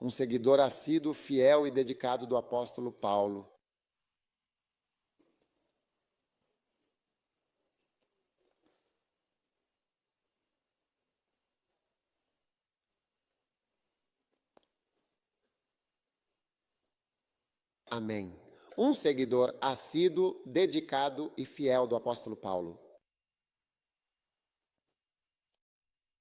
um seguidor assíduo, fiel e dedicado do apóstolo Paulo. Amém. Um seguidor assíduo, dedicado e fiel do apóstolo Paulo.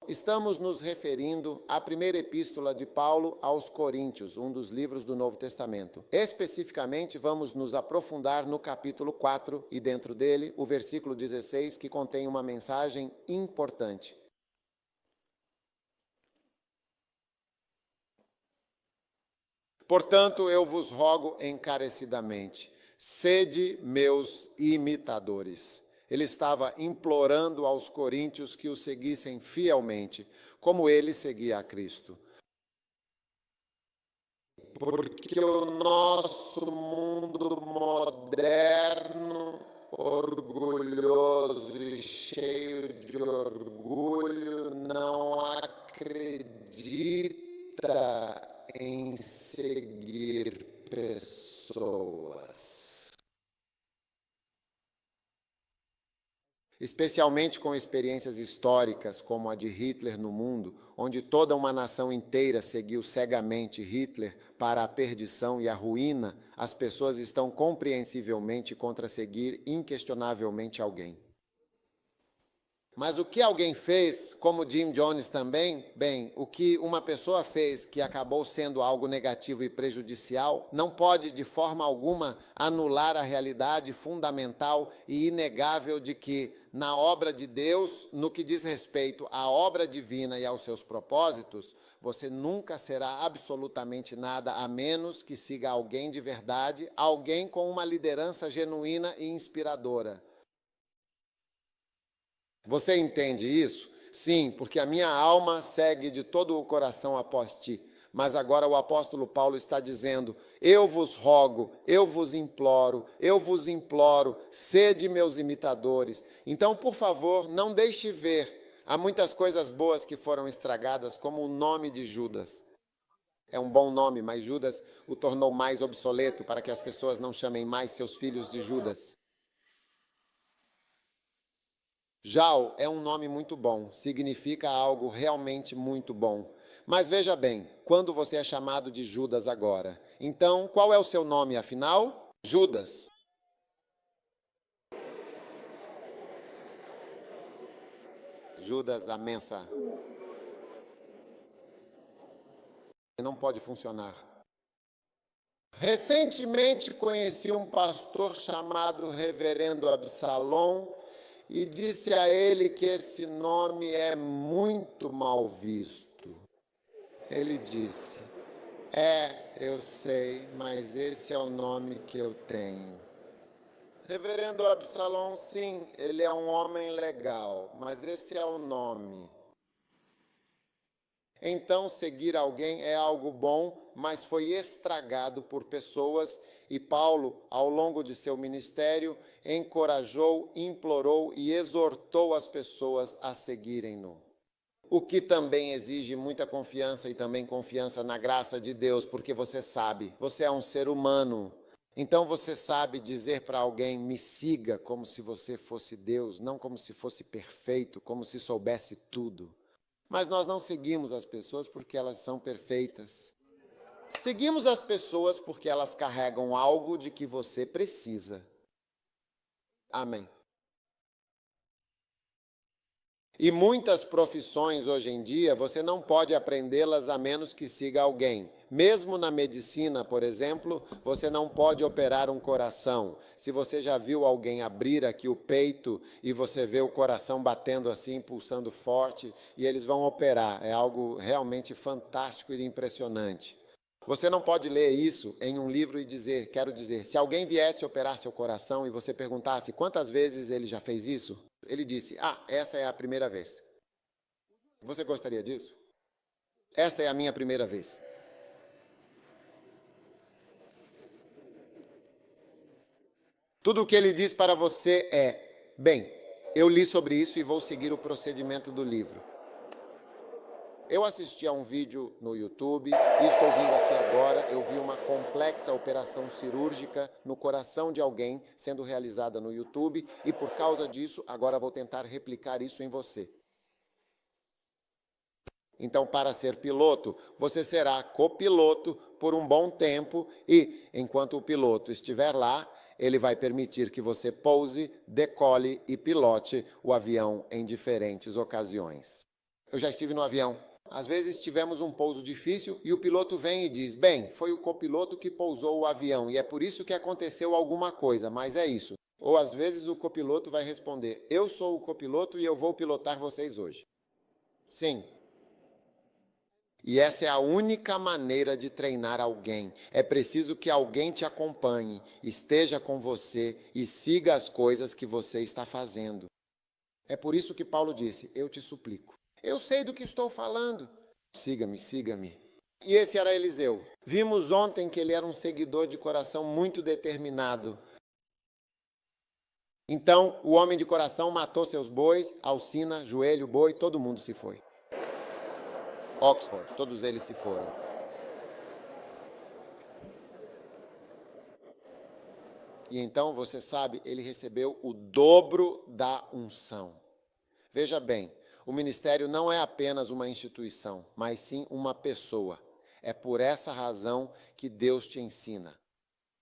Estamos nos referindo à primeira epístola de Paulo aos Coríntios, um dos livros do Novo Testamento. Especificamente, vamos nos aprofundar no capítulo 4 e dentro dele, o versículo 16, que contém uma mensagem importante. Portanto, eu vos rogo encarecidamente, sede meus imitadores. Ele estava implorando aos coríntios que o seguissem fielmente, como ele seguia a Cristo. Porque o nosso mundo moderno, orgulhoso e cheio de orgulho, não acredita em seguir pessoas. Especialmente com experiências históricas como a de Hitler no mundo, onde toda uma nação inteira seguiu cegamente Hitler para a perdição e a ruína, as pessoas estão compreensivelmente contra seguir inquestionavelmente alguém. Mas o que alguém fez, como Jim Jones também, bem, o que uma pessoa fez que acabou sendo algo negativo e prejudicial, não pode de forma alguma anular a realidade fundamental e inegável de que, na obra de Deus, no que diz respeito à obra divina e aos seus propósitos, você nunca será absolutamente nada a menos que siga alguém de verdade, alguém com uma liderança genuína e inspiradora. Você entende isso? Sim, porque a minha alma segue de todo o coração após ti. Mas agora o apóstolo Paulo está dizendo, eu vos rogo, eu vos imploro, sede meus imitadores. Então, por favor, não deixe ver. Há muitas coisas boas que foram estragadas, como o nome de Judas. É um bom nome, mas Judas o tornou mais obsoleto para que as pessoas não chamem mais seus filhos de Judas. Jal é um nome muito bom, significa algo realmente muito bom. Mas veja bem, quando você é chamado de Judas agora, então qual é o seu nome afinal? Judas. Judas a mensa. Não pode funcionar. Recentemente conheci um pastor chamado Reverendo Absalom, e disse a ele que esse nome é muito mal visto. Ele disse, eu sei, mas esse é o nome que eu tenho. Reverendo Absalom, sim, ele é um homem legal, mas esse é o nome. Então, seguir alguém é algo bom, mas foi estragado por pessoas, e Paulo, ao longo de seu ministério, encorajou, implorou e exortou as pessoas a seguirem-no. O que também exige muita confiança e também confiança na graça de Deus, porque você sabe, você é um ser humano. Então você sabe dizer para alguém, me siga, como se você fosse Deus, não como se fosse perfeito, como se soubesse tudo. Mas nós não seguimos as pessoas porque elas são perfeitas. Seguimos as pessoas porque elas carregam algo de que você precisa. Amém. E muitas profissões hoje em dia, você não pode aprendê-las a menos que siga alguém. Mesmo na medicina, por exemplo, você não pode operar um coração. Se você já viu alguém abrir aqui o peito e você vê o coração batendo assim, pulsando forte, e eles vão operar. É algo realmente fantástico e impressionante. Você não pode ler isso em um livro e dizer, quero dizer, se alguém viesse operar seu coração e você perguntasse quantas vezes ele já fez isso, ele disse, essa é a primeira vez. Você gostaria disso? Esta é a minha primeira vez. Tudo o que ele diz para você é, bem, eu li sobre isso e vou seguir o procedimento do livro. Eu assisti a um vídeo no YouTube e estou vindo aqui agora, eu vi uma complexa operação cirúrgica no coração de alguém sendo realizada no YouTube e por causa disso, agora vou tentar replicar isso em você. Então, para ser piloto, você será copiloto por um bom tempo e, enquanto o piloto estiver lá, ele vai permitir que você pouse, decole e pilote o avião em diferentes ocasiões. Eu já estive no avião. Às vezes tivemos um pouso difícil e o piloto vem e diz, bem, foi o copiloto que pousou o avião e é por isso que aconteceu alguma coisa, mas é isso. Ou às vezes o copiloto vai responder, eu sou o copiloto e eu vou pilotar vocês hoje. Sim. E essa é a única maneira de treinar alguém. É preciso que alguém te acompanhe, esteja com você e siga as coisas que você está fazendo. É por isso que Paulo disse, eu te suplico. Eu sei do que estou falando. Siga-me, siga-me. E esse era Eliseu. Vimos ontem que ele era um seguidor de coração muito determinado. Então, o homem de coração matou seus bois, Alcina, Joelho, boi, todo mundo se foi. Oxford, todos eles se foram. E então, você sabe, ele recebeu o dobro da unção. Veja bem, o ministério não é apenas uma instituição, mas sim uma pessoa. É por essa razão que Deus te ensina,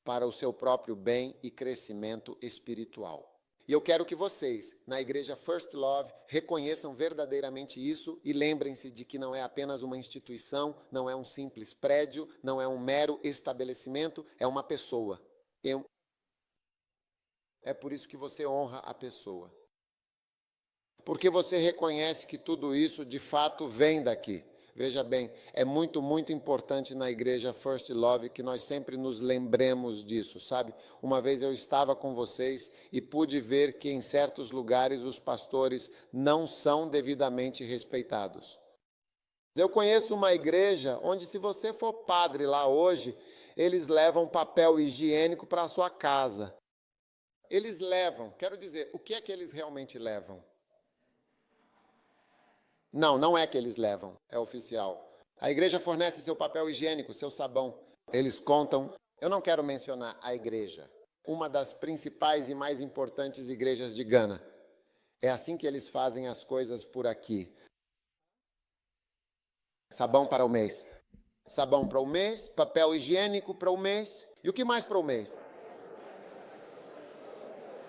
para o seu próprio bem e crescimento espiritual. E eu quero que vocês, na igreja First Love, reconheçam verdadeiramente isso e lembrem-se de que não é apenas uma instituição, não é um simples prédio, não é um mero estabelecimento, é uma pessoa. É por isso que você honra a pessoa. Porque você reconhece que tudo isso de fato vem daqui. Veja bem, é muito, muito importante na igreja First Love que nós sempre nos lembremos disso, sabe? Uma vez eu estava com vocês e pude ver que em certos lugares os pastores não são devidamente respeitados. Eu conheço uma igreja onde se você for padre lá hoje, eles levam papel higiênico para a sua casa. Eles levam, quero dizer, o que é que eles realmente levam? Não, não é que eles levam, é oficial. A igreja fornece seu papel higiênico, seu sabão. Eles contam, eu não quero mencionar a igreja, uma das principais e mais importantes igrejas de Gana. É assim que eles fazem as coisas por aqui. Sabão para o mês. Sabão para o mês, papel higiênico para o mês. E o que mais para o mês?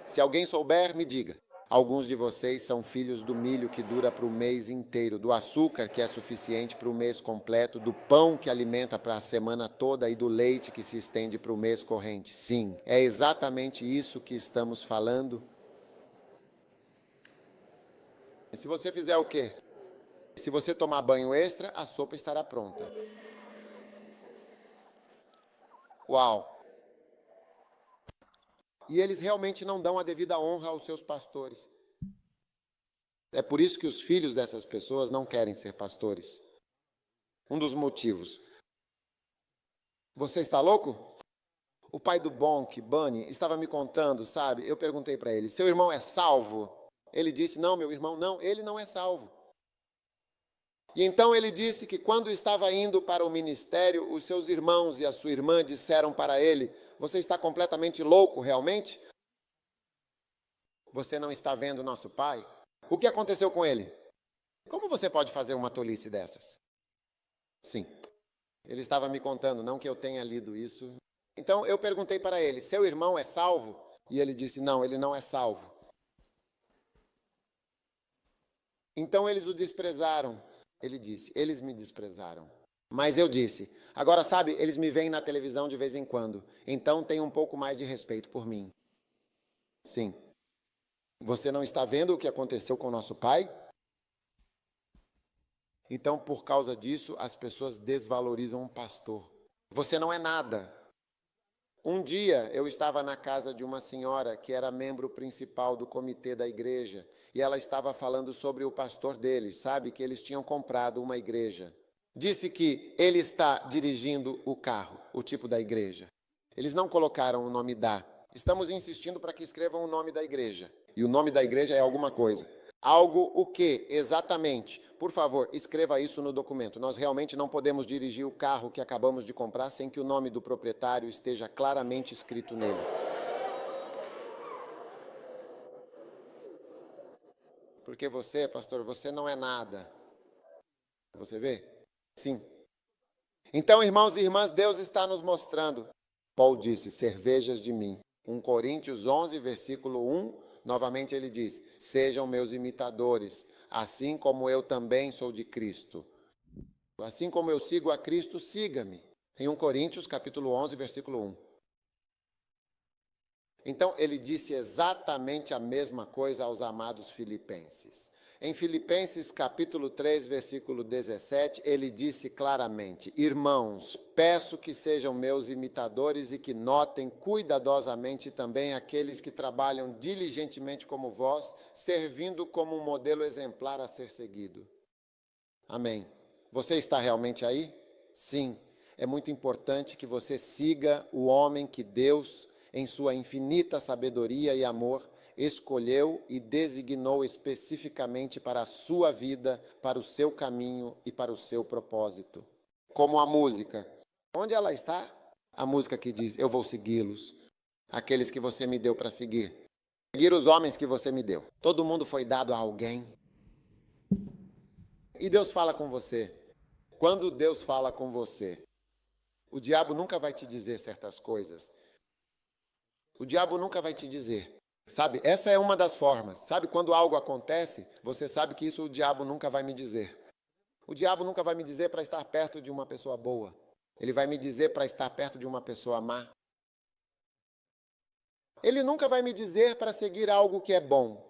Se alguém souber, me diga. Alguns de vocês são filhos do milho que dura para o mês inteiro, do açúcar que é suficiente para o mês completo, do pão que alimenta para a semana toda e do leite que se estende para o mês corrente. Sim, é exatamente isso que estamos falando. E se você fizer o quê? Se você tomar banho extra, a sopa estará pronta. Uau! E eles realmente não dão a devida honra aos seus pastores. É por isso que os filhos dessas pessoas não querem ser pastores. Um dos motivos. Você está louco? O pai do Bonk, Bunny, estava me contando, sabe? Eu perguntei para ele, seu irmão é salvo? Ele disse, não, meu irmão, não, ele não é salvo. E então ele disse que quando estava indo para o ministério, os seus irmãos e a sua irmã disseram para ele, você está completamente louco, realmente? Você não está vendo nosso pai? O que aconteceu com ele? Como você pode fazer uma tolice dessas? Sim. Ele estava me contando, não que eu tenha lido isso. Então eu perguntei para ele, seu irmão é salvo? E ele disse, não, ele não é salvo. Então eles o desprezaram. Ele disse, eles me desprezaram. Mas eu disse, agora sabe, eles me veem na televisão de vez em quando, então tem um pouco mais de respeito por mim. Sim. Você não está vendo o que aconteceu com o nosso pai? Então, por causa disso, as pessoas desvalorizam um pastor. Você não é nada. Um dia eu estava na casa de uma senhora que era membro principal do comitê da igreja e ela estava falando sobre o pastor deles, sabe, que eles tinham comprado uma igreja. Disse que ele está dirigindo o carro, o tipo da igreja. Eles não colocaram o nome da. Estamos insistindo para que escrevam o nome da igreja. E o nome da igreja é alguma coisa. Algo o quê? Exatamente. Por favor, escreva isso no documento. Nós realmente não podemos dirigir o carro que acabamos de comprar sem que o nome do proprietário esteja claramente escrito nele. Porque você, pastor, você não é nada. Você vê? Sim. Então, irmãos e irmãs, Deus está nos mostrando. Paulo disse, cervejas de mim. 1 Coríntios 11, versículo 1, novamente ele diz, sejam meus imitadores, assim como eu também sou de Cristo. Assim como eu sigo a Cristo, siga-me. Em 1 Coríntios, capítulo 11, versículo 1. Então, ele disse exatamente a mesma coisa aos amados filipenses. Em Filipenses capítulo 3, versículo 17, ele disse claramente, irmãos, peço que sejam meus imitadores e que notem cuidadosamente também aqueles que trabalham diligentemente como vós, servindo como um modelo exemplar a ser seguido. Amém. Você está realmente aí? Sim. É muito importante que você siga o homem que Deus, em sua infinita sabedoria e amor, escolheu e designou especificamente para a sua vida, para o seu caminho e para o seu propósito. Como a música. Onde ela está? A música que diz, eu vou segui-los. Aqueles que você me deu para seguir. Seguir os homens que você me deu. Todo mundo foi dado a alguém. E Deus fala com você. Quando Deus fala com você, o diabo nunca vai te dizer certas coisas. O diabo nunca vai te dizer. Sabe, essa é uma das formas. Sabe, quando algo acontece, você sabe que isso o diabo nunca vai me dizer. O diabo nunca vai me dizer para estar perto de uma pessoa boa. Ele vai me dizer para estar perto de uma pessoa má. Ele nunca vai me dizer para seguir algo que é bom.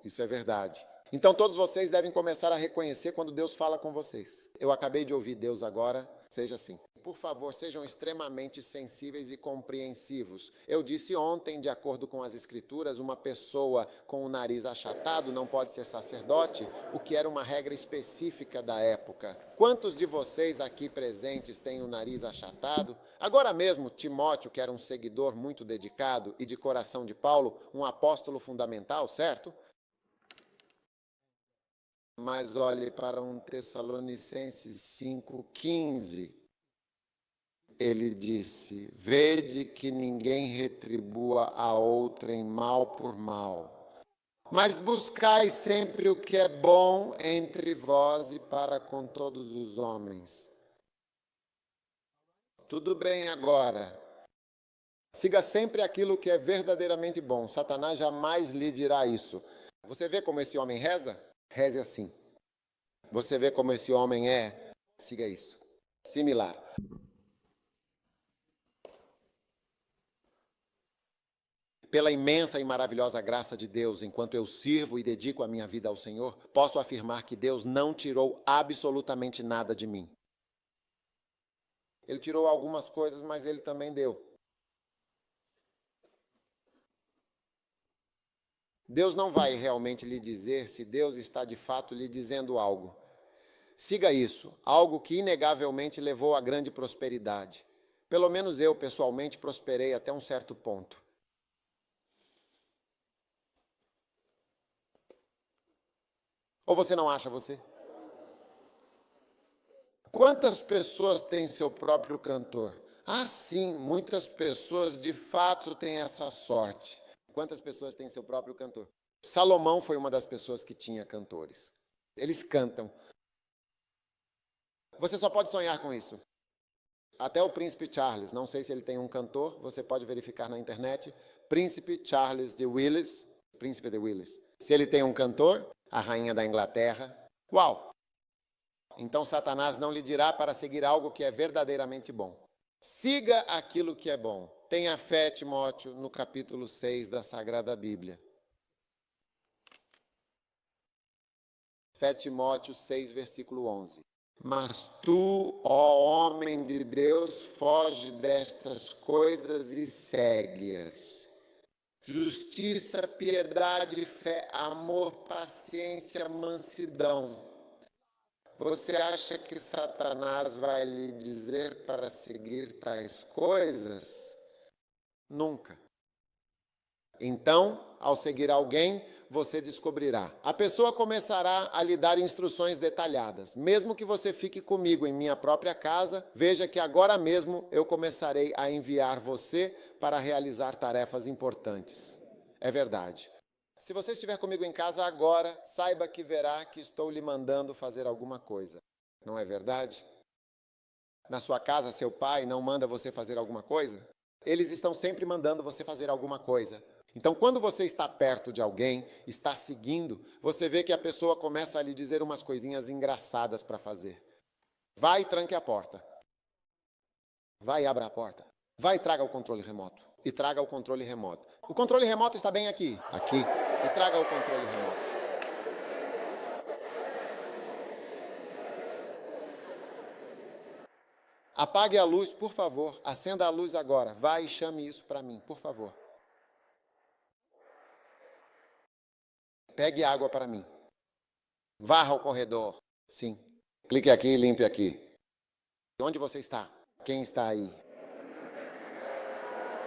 Isso é verdade. Então todos vocês devem começar a reconhecer quando Deus fala com vocês. Eu acabei de ouvir Deus agora, seja assim. Por favor, sejam extremamente sensíveis e compreensivos. Eu disse ontem, de acordo com as Escrituras, uma pessoa com o nariz achatado não pode ser sacerdote, o que era uma regra específica da época. Quantos de vocês aqui presentes têm o nariz achatado? Agora mesmo, Timóteo, que era um seguidor muito dedicado e de coração de Paulo, um apóstolo fundamental, certo? Mas olhe para 1 Tessalonicenses 5,15. Ele disse, vede que ninguém retribua a outrem mal por mal, mas buscai sempre o que é bom entre vós e para com todos os homens. Tudo bem agora. Siga sempre aquilo que é verdadeiramente bom. Satanás jamais lhe dirá isso. Você vê como esse homem reza? Reze assim. Você vê como esse homem é? Siga isso. Similar. Pela imensa e maravilhosa graça de Deus, enquanto eu sirvo e dedico a minha vida ao Senhor, posso afirmar que Deus não tirou absolutamente nada de mim. Ele tirou algumas coisas, mas Ele também deu. Deus não vai realmente lhe dizer se Deus está de fato lhe dizendo algo. Siga isso, algo que inegavelmente levou a grande prosperidade. Pelo menos eu, pessoalmente, prosperei até um certo ponto. Ou você não acha, você? Quantas pessoas têm seu próprio cantor? Ah, sim, muitas pessoas de fato têm essa sorte. Quantas pessoas têm seu próprio cantor? Salomão foi uma das pessoas que tinha cantores. Eles cantam. Você só pode sonhar com isso. Até o príncipe Charles, não sei se ele tem um cantor, você pode verificar na internet. Príncipe Charles de Willis, príncipe de Willis. Se ele tem um cantor, a rainha da Inglaterra. Uau! Então Satanás não lhe dirá para seguir algo que é verdadeiramente bom. Siga aquilo que é bom. Tenha fé, Timóteo, no capítulo 6 da Sagrada Bíblia. Fé, Timóteo 6, versículo 11. Mas tu, ó homem de Deus, foge destas coisas e segue-as. Justiça, piedade, fé, amor, paciência, mansidão. Você acha que Satanás vai lhe dizer para seguir tais coisas? Nunca. Então, ao seguir alguém, você descobrirá. A pessoa começará a lhe dar instruções detalhadas. Mesmo que você fique comigo em minha própria casa, veja que agora mesmo eu começarei a enviar você para realizar tarefas importantes. É verdade. Se você estiver comigo em casa agora, saiba que verá que estou lhe mandando fazer alguma coisa. Não é verdade? Na sua casa, seu pai não manda você fazer alguma coisa? Eles estão sempre mandando você fazer alguma coisa. Então, quando você está perto de alguém, está seguindo, você vê que a pessoa começa a lhe dizer umas coisinhas engraçadas para fazer. Vai e tranque a porta. Vai e abra a porta. Vai e traga o controle remoto. E traga o controle remoto. O controle remoto está bem aqui. Aqui. E traga o controle remoto. Apague a luz, por favor. Acenda a luz agora. Vai e chame isso para mim, por favor. Pegue água para mim. Varra o corredor. Sim. Clique aqui e limpe aqui. Onde você está? Quem está aí?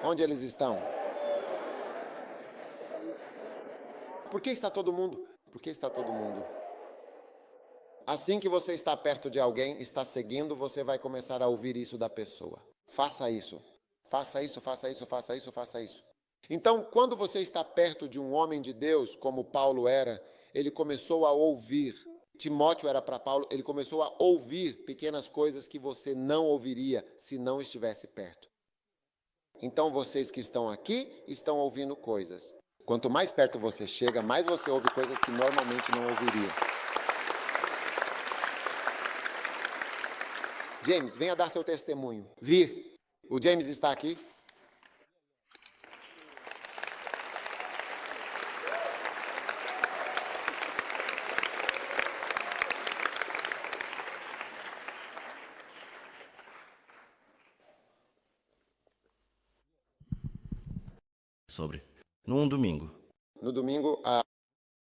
Onde eles estão? Por que está todo mundo? Por que está todo mundo? Assim que você está perto de alguém, está seguindo, você vai começar a ouvir isso da pessoa. Faça isso. Faça isso, faça isso, faça isso, faça isso. Então, quando você está perto de um homem de Deus, como Paulo era, ele começou a ouvir. Timóteo era para Paulo, ele começou a ouvir pequenas coisas que você não ouviria se não estivesse perto. Então, vocês que estão aqui, estão ouvindo coisas. Quanto mais perto você chega, mais você ouve coisas que normalmente não ouviria. James, venha dar seu testemunho. Vir. O James está aqui? Num domingo. No domingo,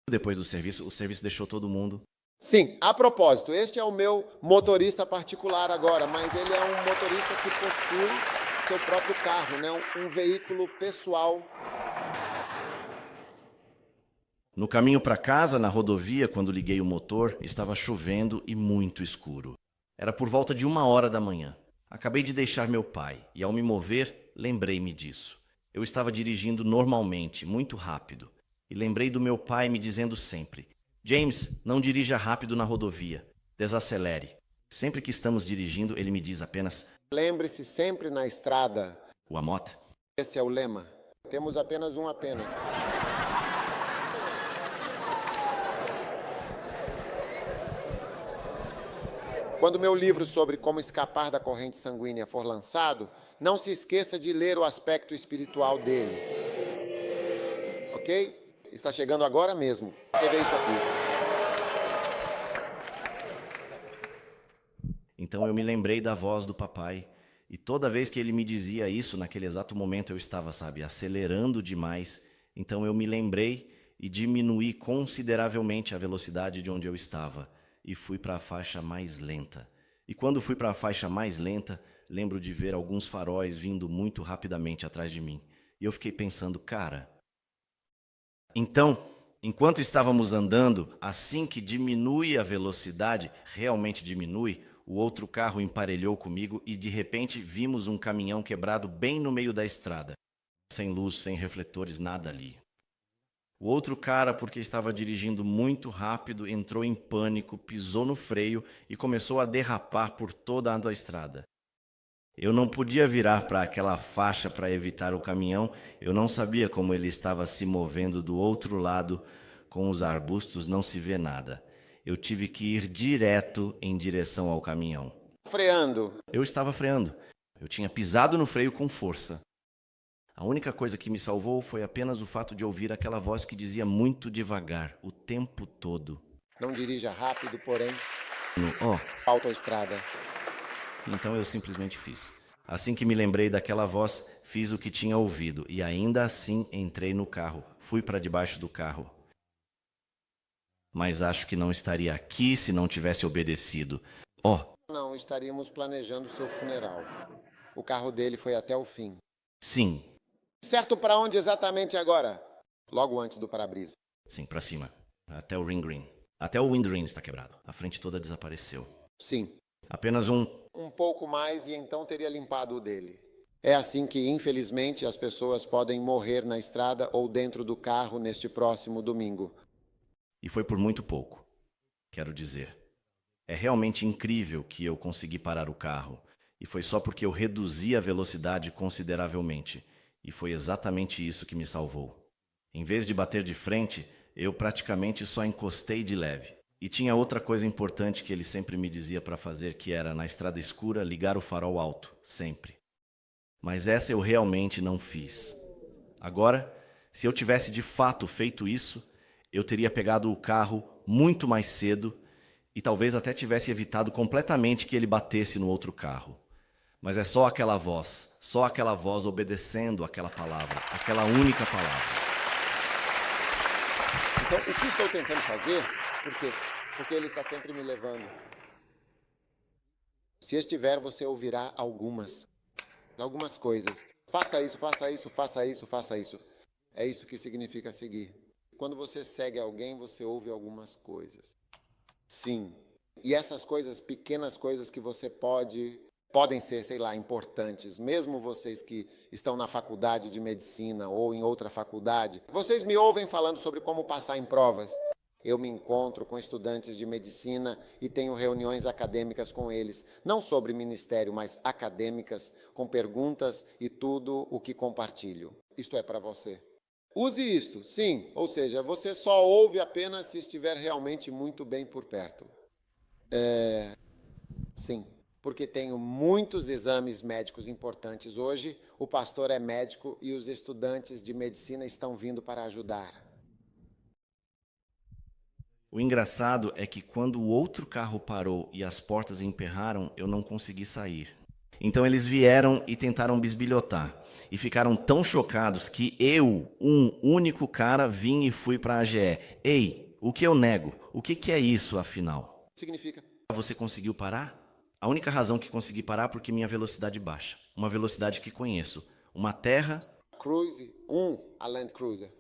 Depois do serviço, o serviço deixou todo mundo. Sim, a propósito, este é o meu motorista particular agora, mas ele é um motorista que possui seu próprio carro, né? Um veículo pessoal. No caminho para casa, na rodovia, quando liguei o motor, estava chovendo e muito escuro. Era por volta de 1h da manhã. Acabei de deixar meu pai e, ao me mover, lembrei-me disso. Eu estava dirigindo normalmente, muito rápido, e lembrei do meu pai me dizendo sempre: James, não dirija rápido na rodovia, desacelere. Sempre que estamos dirigindo, ele me diz apenas: Lembre-se sempre na estrada. Wamot. Esse é o lema. Temos apenas um apenas. Quando meu livro sobre como escapar da corrente sanguínea for lançado, não se esqueça de ler o aspecto espiritual dele. Ok? Está chegando agora mesmo. Você vê isso aqui. Então eu me lembrei da voz do papai. E toda vez que ele me dizia isso, naquele exato momento eu estava, acelerando demais. Então eu me lembrei e diminuí consideravelmente a velocidade de onde eu estava. E fui para a faixa mais lenta. E quando fui para a faixa mais lenta, lembro de ver alguns faróis vindo muito rapidamente atrás de mim. E eu fiquei pensando, cara... Então, enquanto estávamos andando, assim que diminui a velocidade, realmente diminui, o outro carro emparelhou comigo e de repente vimos um caminhão quebrado bem no meio da estrada. Sem luz, sem refletores, nada ali. O outro cara, porque estava dirigindo muito rápido, entrou em pânico, pisou no freio e começou a derrapar por toda a estrada. Eu não podia virar para aquela faixa para evitar o caminhão, eu não sabia como ele estava se movendo do outro lado, com os arbustos não se vê nada. Eu tive que ir direto em direção ao caminhão. Freando. Eu estava freando. Eu tinha pisado no freio com força. A única coisa que me salvou foi apenas o fato de ouvir aquela voz que dizia muito devagar, o tempo todo. Não dirija rápido, porém, Oh, autoestrada. então eu simplesmente fiz. Assim que me lembrei daquela voz, fiz o que tinha ouvido e ainda assim entrei no carro, fui para debaixo do carro. Mas acho que não estaria aqui se não tivesse obedecido. Não, estaríamos planejando seu funeral. O carro dele foi até o fim. Sim. Certo para onde exatamente agora? Logo antes do para-brisa. Sim, pra cima. Até o Ring Green. Até o Wind Green está quebrado. A frente toda desapareceu. Sim. Apenas Um pouco mais e então teria limpado o dele. É assim que, infelizmente, as pessoas podem morrer na estrada ou dentro do carro neste próximo domingo. E foi por muito pouco. Quero dizer, é realmente incrível que eu consegui parar o carro. E foi só porque eu reduzi a velocidade consideravelmente. E foi exatamente isso que me salvou. Em vez de bater de frente, eu praticamente só encostei de leve. E tinha outra coisa importante que ele sempre me dizia para fazer, que era, na estrada escura, ligar o farol alto, sempre. Mas essa eu realmente não fiz. Agora, se eu tivesse de fato feito isso, eu teria pegado o carro muito mais cedo e talvez até tivesse evitado completamente que ele batesse no outro carro. Mas é só aquela voz obedecendo aquela palavra, aquela única palavra. Então, o que estou tentando fazer? Por quê? Porque ele está sempre me levando. Se estiver, você ouvirá algumas coisas. Faça isso, faça isso, faça isso, faça isso. É isso que significa seguir. Quando você segue alguém, você ouve algumas coisas. Sim. E essas coisas, pequenas coisas que você podem ser, sei lá, importantes. Mesmo vocês que estão na faculdade de medicina ou em outra faculdade, vocês me ouvem falando sobre como passar em provas. Eu me encontro com estudantes de medicina e tenho reuniões acadêmicas com eles, não sobre ministério, mas acadêmicas, com perguntas e tudo o que compartilho. Isto é para você. Use isto, sim, ou seja, você só ouve apenas se estiver realmente muito bem por perto. Sim, porque tenho muitos exames médicos importantes hoje, o pastor é médico e os estudantes de medicina estão vindo para ajudar. O engraçado é que quando o outro carro parou e as portas emperraram, eu não consegui sair. Então eles vieram e tentaram bisbilhotar. E ficaram tão chocados que eu, um único cara, vim e fui para a AGE. Ei, o que eu nego? O que é isso, afinal? Significa? Você conseguiu parar? A única razão que consegui parar é porque minha velocidade baixa. Uma velocidade que conheço. Uma terra... Cruise, a Land Cruiser.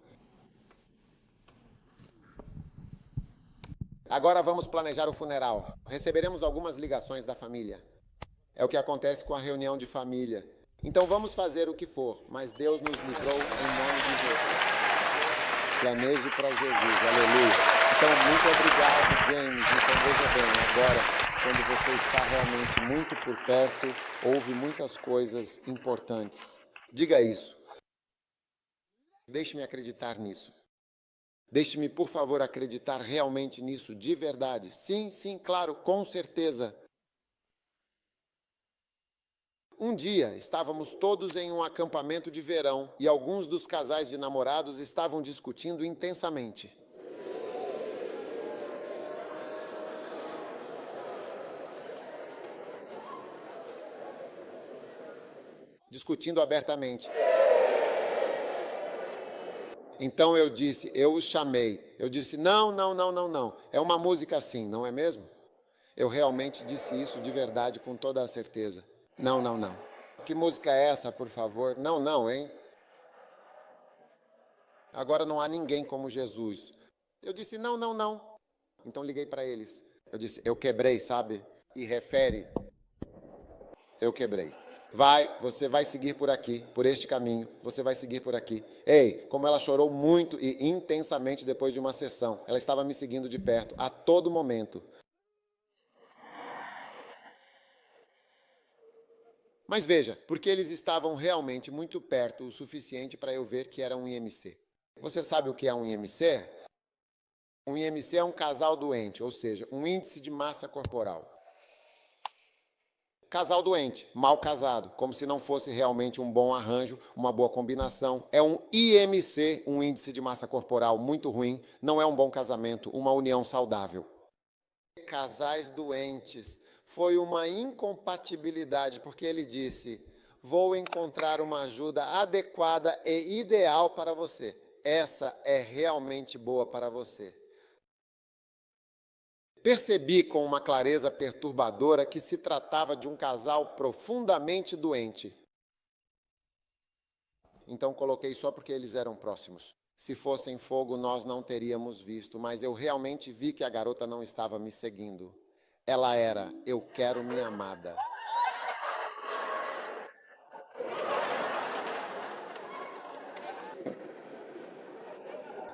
Agora vamos planejar o funeral. Receberemos algumas ligações da família. É o que acontece com a reunião de família. Então vamos fazer o que for, mas Deus nos livrou em nome de Jesus. Planeje para Jesus, aleluia. Então, muito obrigado, James. Então, veja bem, agora, quando você está realmente muito por perto, ouve muitas coisas importantes. Diga isso. Deixe-me acreditar nisso. Deixe-me, por favor, acreditar realmente nisso, de verdade. Sim, sim, claro, com certeza. Um dia, estávamos todos em um acampamento de verão e alguns dos casais de namorados estavam discutindo intensamente. Discutindo abertamente. Então eu os chamei. Eu disse, não. É uma música assim, não é mesmo? Eu realmente disse isso de verdade, com toda a certeza. Não. Que música é essa, por favor? Não, hein? Agora não há ninguém como Jesus. Eu disse, não. Então liguei para eles. Eu disse, eu quebrei, sabe? E refere, eu quebrei. Você vai seguir por aqui, por este caminho, você vai seguir por aqui. Ei, como ela chorou muito e intensamente depois de uma sessão. Ela estava me seguindo de perto, a todo momento. Mas veja, porque eles estavam realmente muito perto o suficiente para eu ver que era um IMC. Você sabe o que é um IMC? Um IMC é um casal doente, ou seja, um índice de massa corporal. Casal doente, mal casado, como se não fosse realmente um bom arranjo, uma boa combinação. É um IMC, um índice de massa corporal muito ruim, não é um bom casamento, uma união saudável. Casais doentes, foi uma incompatibilidade, porque ele disse, vou encontrar uma ajuda adequada e ideal para você. Essa é realmente boa para você. Percebi com uma clareza perturbadora que se tratava de um casal profundamente doente. Então coloquei só porque eles eram próximos. Se fossem fogo, nós não teríamos visto, mas eu realmente vi que a garota não estava me seguindo. Ela era, eu quero minha amada.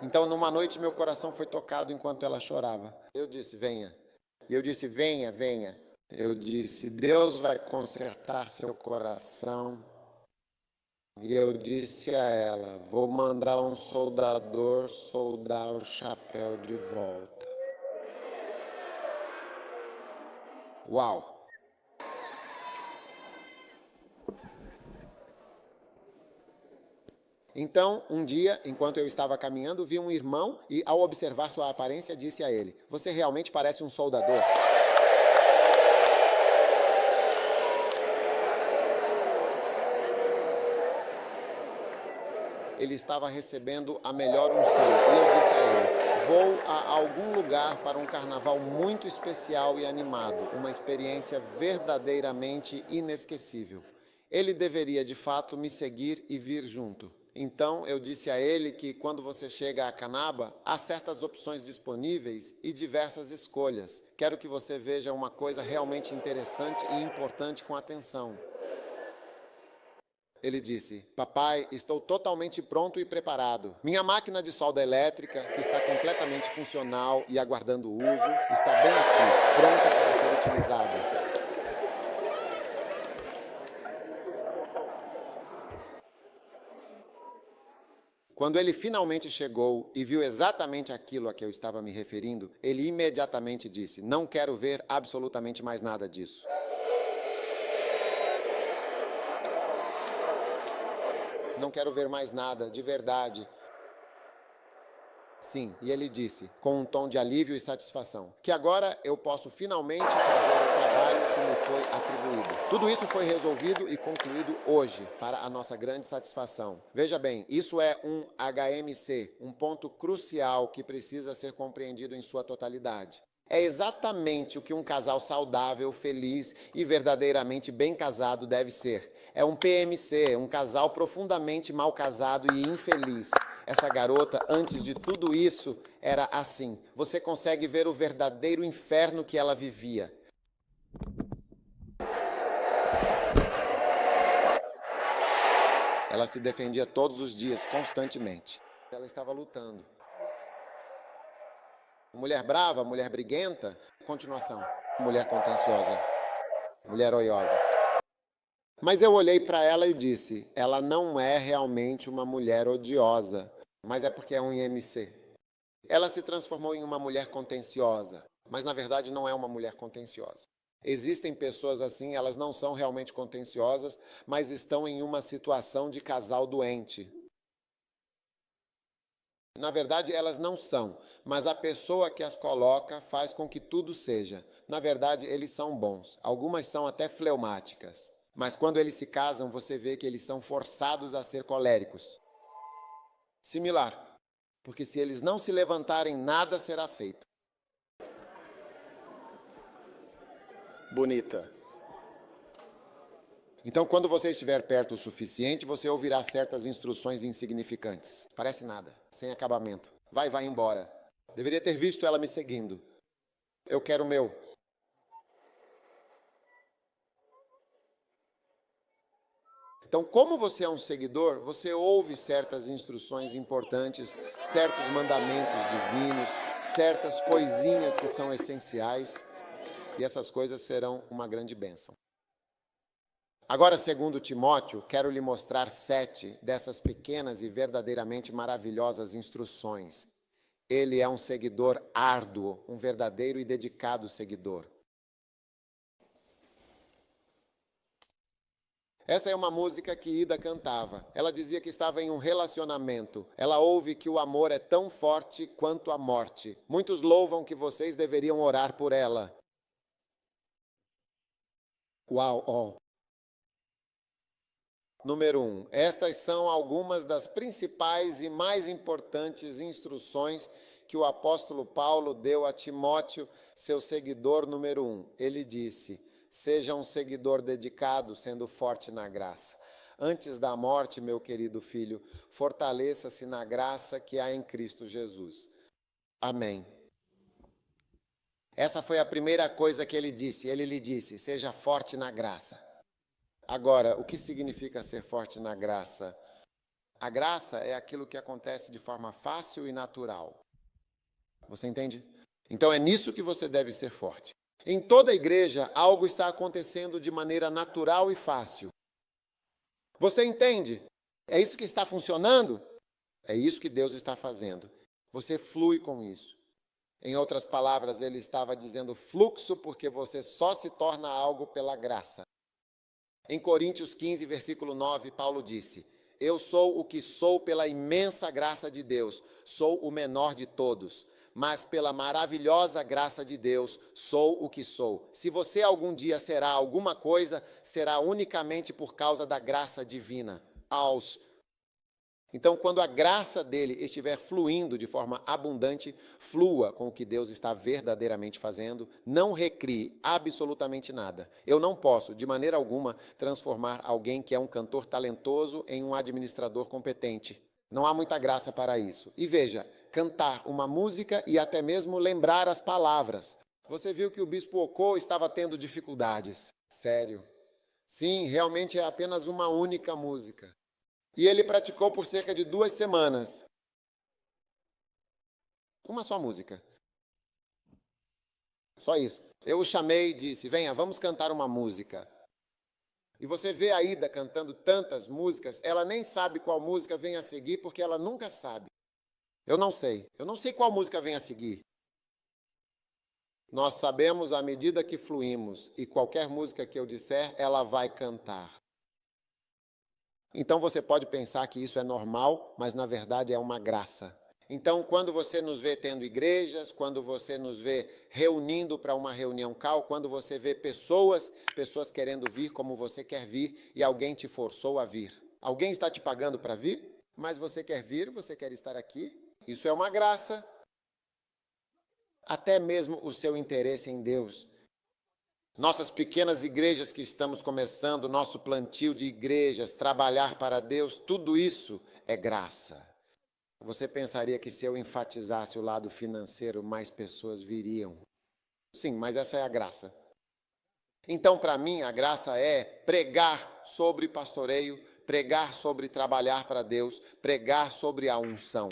Então, numa noite, meu coração foi tocado enquanto ela chorava. Eu disse, venha. E eu disse, venha, venha. Eu disse, Deus vai consertar seu coração. E eu disse a ela, vou mandar um soldador soldar o chapéu de volta. Uau! Então, um dia, enquanto eu estava caminhando, vi um irmão e, ao observar sua aparência, disse a ele, você realmente parece um soldador. Ele estava recebendo a melhor unção. E eu disse a ele, vou a algum lugar para um carnaval muito especial e animado, uma experiência verdadeiramente inesquecível. Ele deveria, de fato, me seguir e vir junto. Então, eu disse a ele que, quando você chega a Canaba, há certas opções disponíveis e diversas escolhas. Quero que você veja uma coisa realmente interessante e importante com atenção. Ele disse, papai, estou totalmente pronto e preparado. Minha máquina de solda elétrica, que está completamente funcional e aguardando uso, está bem aqui, pronta para ser utilizada. Quando ele finalmente chegou e viu exatamente aquilo a que eu estava me referindo, ele imediatamente disse, não quero ver absolutamente mais nada disso. Não quero ver mais nada, de verdade. Sim, e ele disse, com um tom de alívio e satisfação, que agora eu posso finalmente fazer o trabalho que me foi atribuído. Tudo isso foi resolvido e concluído hoje, para a nossa grande satisfação. Veja bem, isso é um HMC, um ponto crucial que precisa ser compreendido em sua totalidade. É exatamente o que um casal saudável, feliz e verdadeiramente bem casado deve ser. É um PMC, um casal profundamente mal casado e infeliz. Essa garota, antes de tudo isso, era assim. Você consegue ver o verdadeiro inferno que ela vivia. Ela se defendia todos os dias, constantemente. Ela estava lutando. Mulher brava, mulher briguenta. Continuação. Mulher contenciosa. Mulher oiosa. Mas eu olhei para ela e disse, ela não é realmente uma mulher odiosa, mas é porque é um IMC. Ela se transformou em uma mulher contenciosa, mas na verdade não é uma mulher contenciosa. Existem pessoas assim, elas não são realmente contenciosas, mas estão em uma situação de casal doente. Na verdade, elas não são, mas a pessoa que as coloca faz com que tudo seja. Na verdade, eles são bons. Algumas são até fleumáticas. Mas quando eles se casam, você vê que eles são forçados a ser coléricos. Similar, porque se eles não se levantarem, nada será feito. Bonita. Então, quando você estiver perto o suficiente, você ouvirá certas instruções insignificantes. Parece nada, sem acabamento. Vai embora. Deveria ter visto ela me seguindo. Eu quero o meu. Então, como você é um seguidor, você ouve certas instruções importantes, certos mandamentos divinos, certas coisinhas que são essenciais, e essas coisas serão uma grande bênção. Agora, segundo Timóteo, quero lhe mostrar 7 dessas pequenas e verdadeiramente maravilhosas instruções. Ele é um seguidor árduo, um verdadeiro e dedicado seguidor. Essa é uma música que Ida cantava. Ela dizia que estava em um relacionamento. Ela ouve que o amor é tão forte quanto a morte. Muitos louvam que vocês deveriam orar por ela. Uau! Número 1. Estas são algumas das principais e mais importantes instruções que o apóstolo Paulo deu a Timóteo, seu seguidor número 1. Ele disse, seja um seguidor dedicado, sendo forte na graça. Antes da morte, meu querido filho, fortaleça-se na graça que há em Cristo Jesus. Amém. Essa foi a primeira coisa que ele disse. Ele lhe disse, seja forte na graça. Agora, o que significa ser forte na graça? A graça é aquilo que acontece de forma fácil e natural. Você entende? Então é nisso que você deve ser forte. Em toda a igreja, algo está acontecendo de maneira natural e fácil. Você entende? É isso que está funcionando? É isso que Deus está fazendo. Você flui com isso. Em outras palavras, ele estava dizendo fluxo porque você só se torna algo pela graça. Em Coríntios 15, versículo 9, Paulo disse, eu sou o que sou pela imensa graça de Deus, sou o menor de todos, mas pela maravilhosa graça de Deus, sou o que sou. Se você algum dia será alguma coisa, será unicamente por causa da graça divina. Então, quando a graça dele estiver fluindo de forma abundante, flua com o que Deus está verdadeiramente fazendo, não recrie absolutamente nada. Eu não posso, de maneira alguma, transformar alguém que é um cantor talentoso em um administrador competente. Não há muita graça para isso. E veja, cantar uma música e até mesmo lembrar as palavras. Você viu que o bispo Ocô estava tendo dificuldades. Sério. Sim, realmente é apenas uma única música. E ele praticou por cerca de 2 semanas. Uma só música. Só isso. Eu o chamei e disse, venha, vamos cantar uma música. E você vê a Ida cantando tantas músicas, ela nem sabe qual música vem a seguir, porque ela nunca sabe. Eu não sei qual música vem a seguir. Nós sabemos à medida que fluímos, e qualquer música que eu disser, ela vai cantar. Então você pode pensar que isso é normal, mas na verdade é uma graça. Então, quando você nos vê tendo igrejas, quando você nos vê reunindo para uma reunião cal, quando você vê pessoas querendo vir como você quer vir e alguém te forçou a vir. Alguém está te pagando para vir, mas você quer vir, você quer estar aqui. Isso é uma graça. Até mesmo o seu interesse em Deus. Nossas pequenas igrejas que estamos começando, nosso plantio de igrejas, trabalhar para Deus, tudo isso é graça. Você pensaria que se eu enfatizasse o lado financeiro, mais pessoas viriam. Sim, mas essa é a graça. Então, para mim, a graça é pregar sobre pastoreio, pregar sobre trabalhar para Deus, pregar sobre a unção.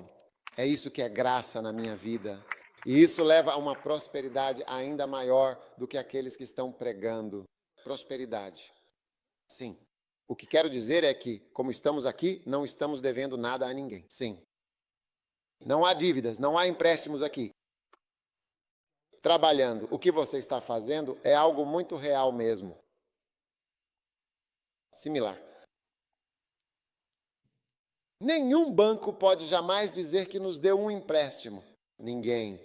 É isso que é graça na minha vida. E isso leva a uma prosperidade ainda maior do que aqueles que estão pregando. Prosperidade. Sim. O que quero dizer é que, como estamos aqui, não estamos devendo nada a ninguém. Sim. Não há dívidas, não há empréstimos aqui. Trabalhando, o que você está fazendo é algo muito real mesmo. Similar. Nenhum banco pode jamais dizer que nos deu um empréstimo. Ninguém.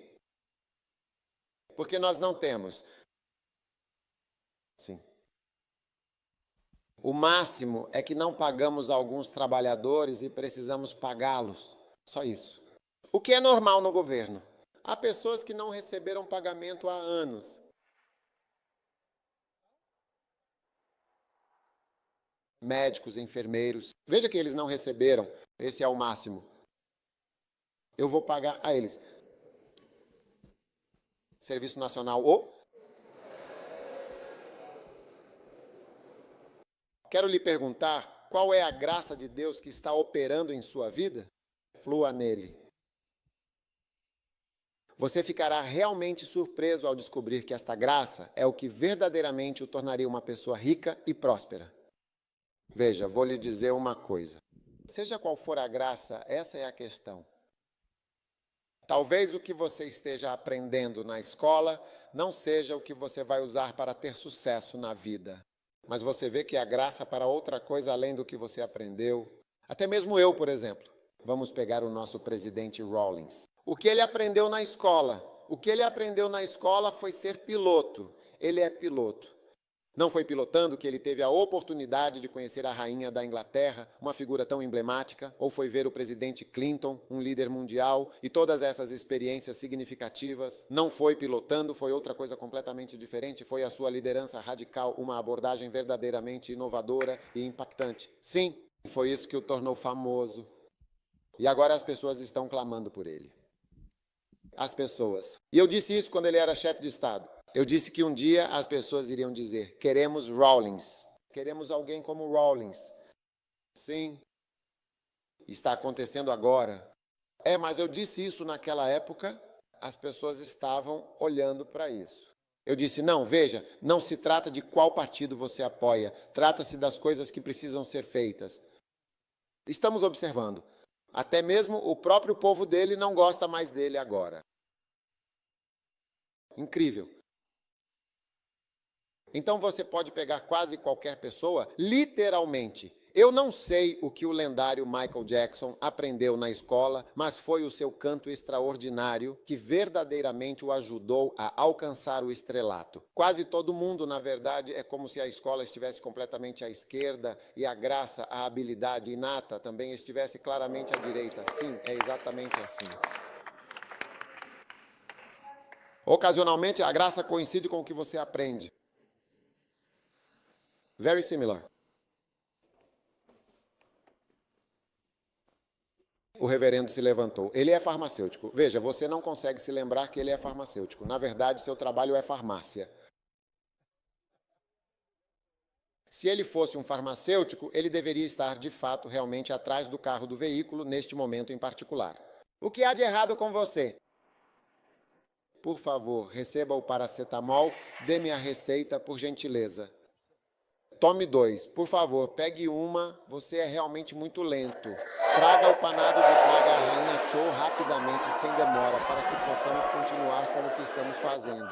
Porque nós não temos. Sim. O máximo é que não pagamos alguns trabalhadores e precisamos pagá-los. Só isso. O que é normal no governo. Há pessoas que não receberam pagamento há anos. Médicos, enfermeiros. Veja que eles não receberam. Esse é o máximo. Eu vou pagar a eles. Serviço Nacional ou... Quero lhe perguntar, qual é a graça de Deus que está operando em sua vida? Flua nele. Você ficará realmente surpreso ao descobrir que esta graça é o que verdadeiramente o tornaria uma pessoa rica e próspera. Veja, vou lhe dizer uma coisa. Seja qual for a graça, essa é a questão. Talvez o que você esteja aprendendo na escola não seja o que você vai usar para ter sucesso na vida. Mas você vê que há graça para outra coisa além do que você aprendeu. Até mesmo eu, por exemplo. Vamos pegar o nosso presidente Rawlings. O que ele aprendeu na escola? O que ele aprendeu na escola foi ser piloto. Ele é piloto. Não foi pilotando que ele teve a oportunidade de conhecer a rainha da Inglaterra, uma figura tão emblemática, ou foi ver o presidente Clinton, um líder mundial, e todas essas experiências significativas. Não foi pilotando, foi outra coisa completamente diferente, foi a sua liderança radical, uma abordagem verdadeiramente inovadora e impactante. Sim, foi isso que o tornou famoso. E agora as pessoas estão clamando por ele. As pessoas. E eu disse isso quando ele era chefe de Estado. Eu disse que um dia as pessoas iriam dizer: queremos Rawlings. Queremos alguém como Rawlings. Sim. Está acontecendo agora. Mas eu disse isso naquela época, as pessoas estavam olhando para isso. Eu disse: não, veja, não se trata de qual partido você apoia. Trata-se das coisas que precisam ser feitas. Estamos observando. Até mesmo o próprio povo dele não gosta mais dele agora. Incrível. Então você pode pegar quase qualquer pessoa, literalmente. Eu não sei o que o lendário Michael Jackson aprendeu na escola, mas foi o seu canto extraordinário que verdadeiramente o ajudou a alcançar o estrelato. Quase todo mundo, na verdade, é como se a escola estivesse completamente à esquerda e a graça, a habilidade inata também estivesse claramente à direita. Sim, é exatamente assim. Ocasionalmente, a graça coincide com o que você aprende. Very similar. O reverendo se levantou. Ele é farmacêutico. Veja, você não consegue se lembrar que ele é farmacêutico. Na verdade, seu trabalho é farmácia. Se ele fosse um farmacêutico, ele deveria estar, de fato, realmente atrás do carro do veículo, neste momento em particular. O que há de errado com você? Por favor, receba o paracetamol, dê-me a receita, por gentileza. Tome 2. Por favor, pegue uma. Você é realmente muito lento. Traga o panado do Traga a Rainha Cho rapidamente, sem demora, para que possamos continuar com o que estamos fazendo.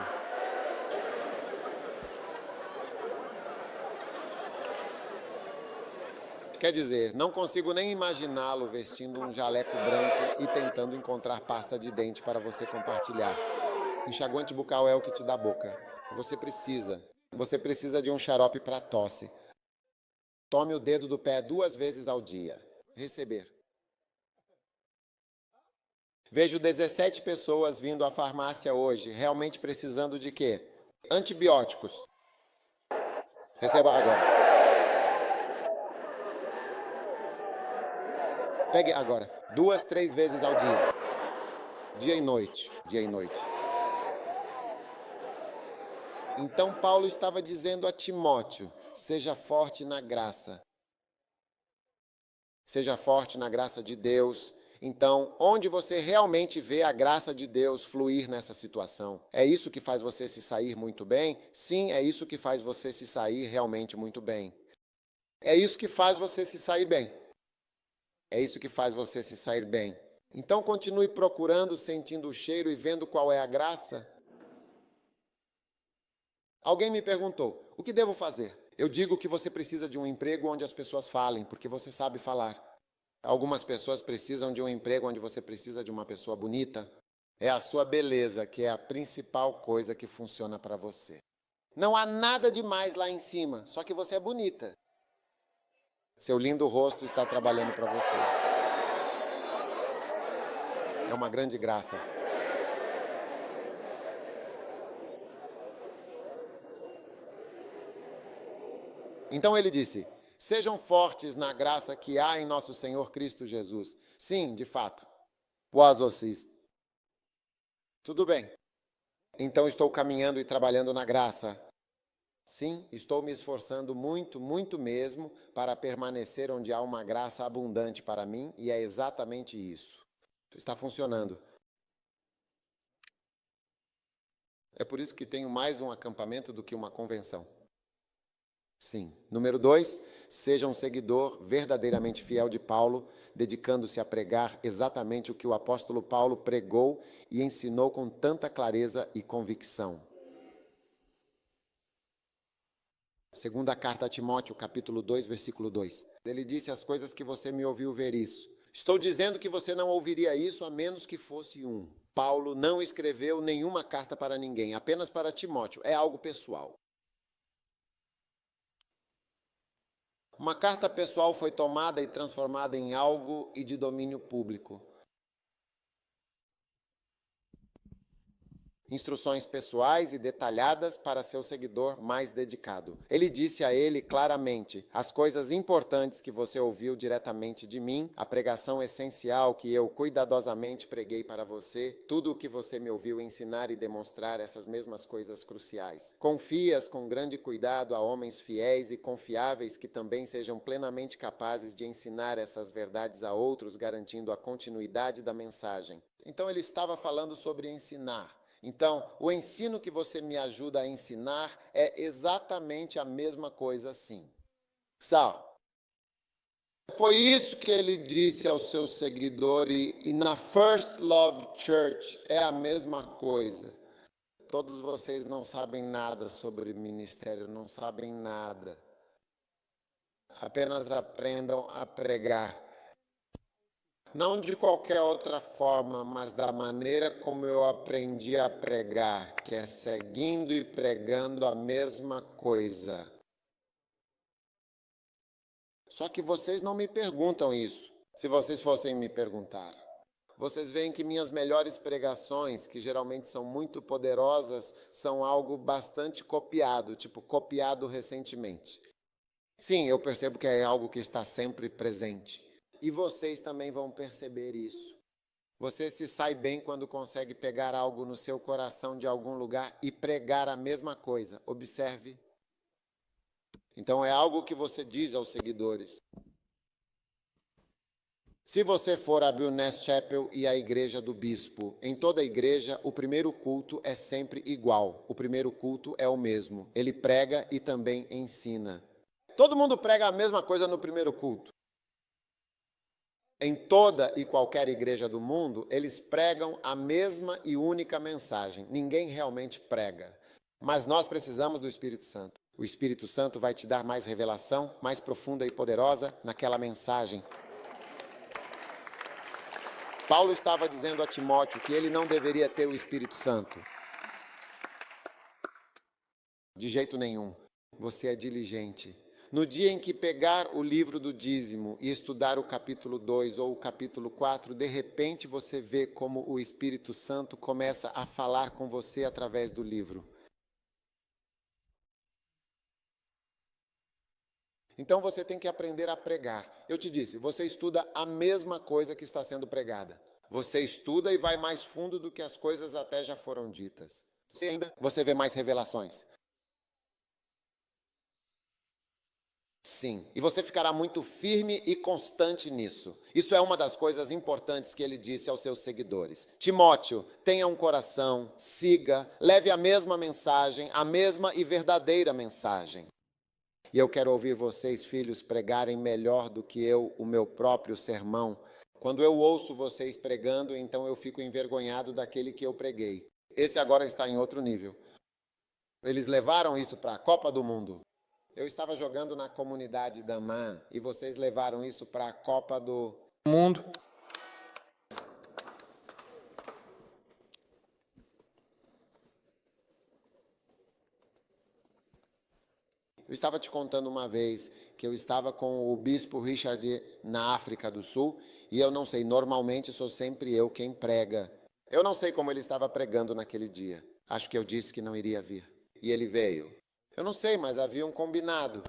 Quer dizer, não consigo nem imaginá-lo vestindo um jaleco branco e tentando encontrar pasta de dente para você compartilhar. Enxaguante bucal é o que te dá boca. Você precisa de um xarope para tosse. Tome o dedo do pé 2 vezes ao dia. Receber. Vejo 17 pessoas vindo à farmácia hoje, realmente precisando de quê? Antibióticos. Receba agora. Pegue agora. 2, 3 vezes ao dia. Dia e noite. Dia e noite. Então Paulo estava dizendo a Timóteo: seja forte na graça. Seja forte na graça de Deus. Então, onde você realmente vê a graça de Deus fluir nessa situação? É isso que faz você se sair muito bem? Sim, é isso que faz você se sair realmente muito bem. É isso que faz você se sair bem. É isso que faz você se sair bem. Então, continue procurando, sentindo o cheiro e vendo qual é a graça. Alguém me perguntou: o que devo fazer? Eu digo que você precisa de um emprego onde as pessoas falem, porque você sabe falar. Algumas pessoas precisam de um emprego onde você precisa de uma pessoa bonita. É a sua beleza que é a principal coisa que funciona para você. Não há nada demais lá em cima, só que você é bonita. Seu lindo rosto está trabalhando para você. É uma grande graça. Então ele disse: sejam fortes na graça que há em nosso Senhor Cristo Jesus. Sim, de fato. Poasosis. Tudo bem. Então estou caminhando e trabalhando na graça. Sim, estou me esforçando muito, muito mesmo para permanecer onde há uma graça abundante para mim, e é exatamente isso. Está funcionando. É por isso que tenho mais um acampamento do que uma convenção. Sim. Número 2, seja um seguidor verdadeiramente fiel de Paulo, dedicando-se a pregar exatamente o que o apóstolo Paulo pregou e ensinou com tanta clareza e convicção. Segunda carta a Timóteo, capítulo 2, versículo 2. Ele disse as coisas que você me ouviu ver isso. Estou dizendo que você não ouviria isso a menos que fosse um. Paulo não escreveu nenhuma carta para ninguém, apenas para Timóteo. É algo pessoal. Uma carta pessoal foi tomada e transformada em algo e de domínio público. Instruções pessoais e detalhadas para seu seguidor mais dedicado. Ele disse a ele claramente: as coisas importantes que você ouviu diretamente de mim, a pregação essencial que eu cuidadosamente preguei para você, tudo o que você me ouviu ensinar e demonstrar, essas mesmas coisas cruciais. Confie-as com grande cuidado a homens fiéis e confiáveis que também sejam plenamente capazes de ensinar essas verdades a outros, garantindo a continuidade da mensagem. Então ele estava falando sobre ensinar. Então, o ensino que você me ajuda a ensinar é exatamente a mesma coisa assim. Sal. Foi isso que ele disse aos seus seguidores e na First Love Church é a mesma coisa. Todos vocês não sabem nada sobre ministério, não sabem nada. Apenas aprendam a pregar. Não de qualquer outra forma, mas da maneira como eu aprendi a pregar, que é seguindo e pregando a mesma coisa. Só que vocês não me perguntam isso, se vocês fossem me perguntar. Vocês veem que minhas melhores pregações, que geralmente são muito poderosas, são algo bastante copiado, tipo copiado recentemente. Sim, eu percebo que é algo que está sempre presente. E vocês também vão perceber isso. Você se sai bem quando consegue pegar algo no seu coração de algum lugar e pregar a mesma coisa. Observe. Então é algo que você diz aos seguidores. Se você for a Billness Chapel e a igreja do bispo, em toda a igreja o primeiro culto é sempre igual. O primeiro culto é o mesmo. Ele prega e também ensina. Todo mundo prega a mesma coisa no primeiro culto. Em toda e qualquer igreja do mundo, eles pregam a mesma e única mensagem. Ninguém realmente prega. Mas nós precisamos do Espírito Santo. O Espírito Santo vai te dar mais revelação, mais profunda e poderosa naquela mensagem. Paulo estava dizendo a Timóteo que ele não deveria ter o Espírito Santo. De jeito nenhum. Você é diligente. No dia em que pegar o livro do dízimo e estudar o capítulo 2 ou o capítulo 4, de repente você vê como o Espírito Santo começa a falar com você através do livro. Então você tem que aprender a pregar. Eu te disse, você estuda a mesma coisa que está sendo pregada. Você estuda e vai mais fundo do que as coisas até já foram ditas. Você vê mais revelações. Sim, e você ficará muito firme e constante nisso. Isso é uma das coisas importantes que ele disse aos seus seguidores. Timóteo, tenha um coração, siga, leve a mesma mensagem, a mesma e verdadeira mensagem. E eu quero ouvir vocês, filhos, pregarem melhor do que eu o meu próprio sermão. Quando eu ouço vocês pregando, então eu fico envergonhado daquele que eu preguei. Esse agora está em outro nível. Eles levaram isso para a Copa do Mundo. Eu estava jogando na comunidade da MAN e vocês levaram isso para a Copa do Mundo. Eu estava te contando uma vez que eu estava com o bispo Richard na África do Sul e eu não sei, normalmente sou sempre eu quem prega. Eu não sei como ele estava pregando naquele dia. Acho que eu disse que não iria vir. E ele veio. Eu não sei, mas havia um combinado.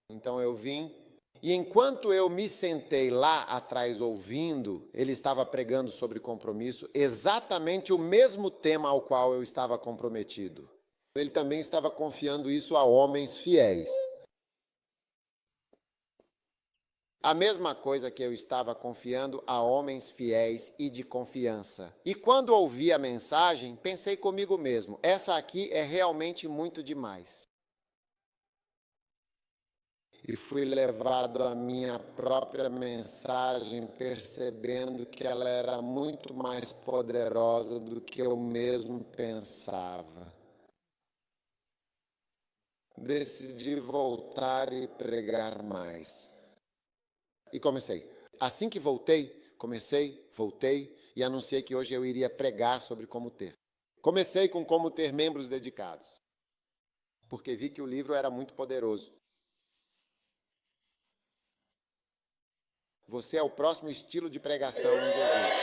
Então eu vim, e enquanto eu me sentei lá atrás ouvindo, ele estava pregando sobre compromisso, exatamente o mesmo tema ao qual eu estava comprometido. Ele também estava confiando isso a homens fiéis. A mesma coisa que eu estava confiando a homens fiéis e de confiança. E quando ouvi a mensagem, pensei comigo mesmo, essa aqui é realmente muito demais. E fui levado à minha própria mensagem, percebendo que ela era muito mais poderosa do que eu mesmo pensava. Decidi voltar e pregar mais. E comecei. Assim que voltei, voltei e anunciei que hoje eu iria pregar sobre como ter. Comecei com como ter membros dedicados, porque vi que o livro era muito poderoso. Você é o próximo estilo de pregação em Jesus.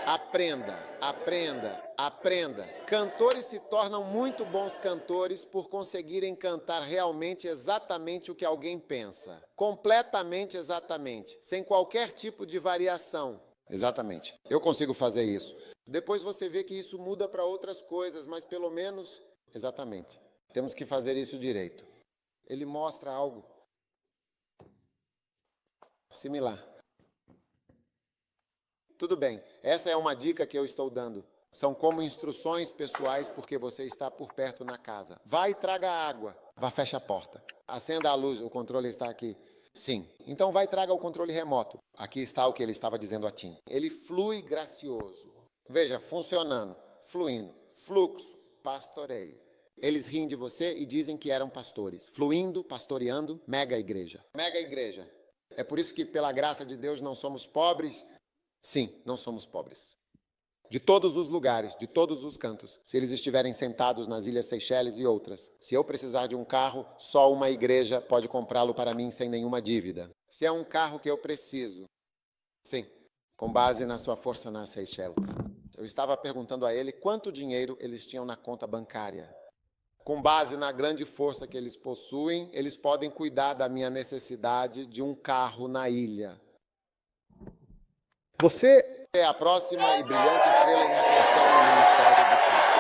Aprenda, aprenda, aprenda. Cantores se tornam muito bons cantores por conseguirem cantar realmente exatamente o que alguém pensa. Completamente exatamente, sem qualquer tipo de variação. Exatamente. Eu consigo fazer isso. Depois você vê que isso muda para outras coisas, mas pelo menos... Exatamente. Temos que fazer isso direito. Ele mostra algo similar. Tudo bem, essa é uma dica que eu estou dando. São como instruções pessoais porque você está por perto na casa. Vá e traga água. Vá, fecha a porta. Acenda a luz, o controle está aqui. Sim. Então vai e traga o controle remoto. Aqui está o que ele estava dizendo a Tim. Ele flui gracioso. Veja, funcionando, fluindo, fluxo, pastoreio. Eles riem de você e dizem que eram pastores. Fluindo, pastoreando, mega igreja. Mega igreja. É por isso que, pela graça de Deus, não somos pobres. Sim, não somos pobres. De todos os lugares, de todos os cantos. Se eles estiverem sentados nas Ilhas Seychelles e outras. Se eu precisar de um carro, só uma igreja pode comprá-lo para mim sem nenhuma dívida. Se é um carro que eu preciso. Sim, com base na sua força nas Seychelles. Eu estava perguntando a ele quanto dinheiro eles tinham na conta bancária. Com base na grande força que eles possuem, eles podem cuidar da minha necessidade de um carro na ilha. Você é a próxima e brilhante estrela em ascensão no ministério de fato.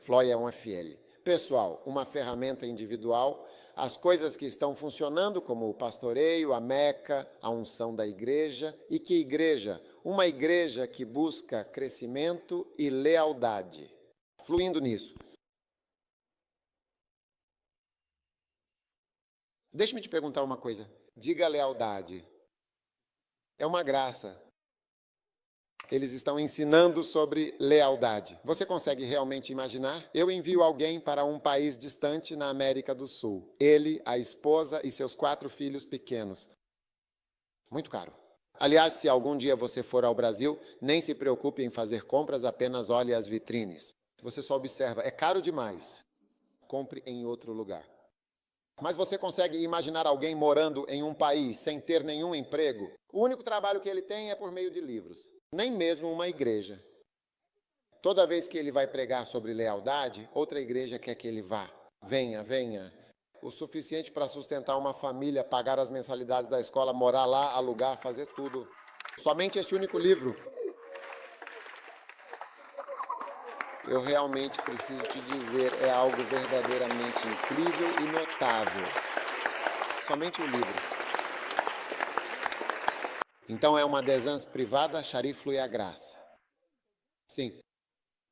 Floy é uma FL. Pessoal, uma ferramenta individual, as coisas que estão funcionando, como o pastoreio, a Meca, a unção da igreja. E que igreja? Uma igreja que busca crescimento e lealdade. Fluindo nisso. Deixe-me te perguntar uma coisa. Diga lealdade. É uma graça. Eles estão ensinando sobre lealdade. Você consegue realmente imaginar? Eu envio alguém para um país distante na América do Sul. Ele, a esposa e seus 4 filhos pequenos. Muito caro. Aliás, se algum dia você for ao Brasil, nem se preocupe em fazer compras, apenas olhe as vitrines. Você só observa, é caro demais. Compre em outro lugar. Mas você consegue imaginar alguém morando em um país sem ter nenhum emprego? O único trabalho que ele tem é por meio de livros. Nem mesmo uma igreja. Toda vez que ele vai pregar sobre lealdade, outra igreja quer que ele vá. Venha, venha. O suficiente para sustentar uma família, pagar as mensalidades da escola, morar lá, alugar, fazer tudo. Somente este único livro. Eu realmente preciso te dizer, é algo verdadeiramente incrível e notável. Somente o livro. Então é uma desance privada, Shari flui a graça. Sim,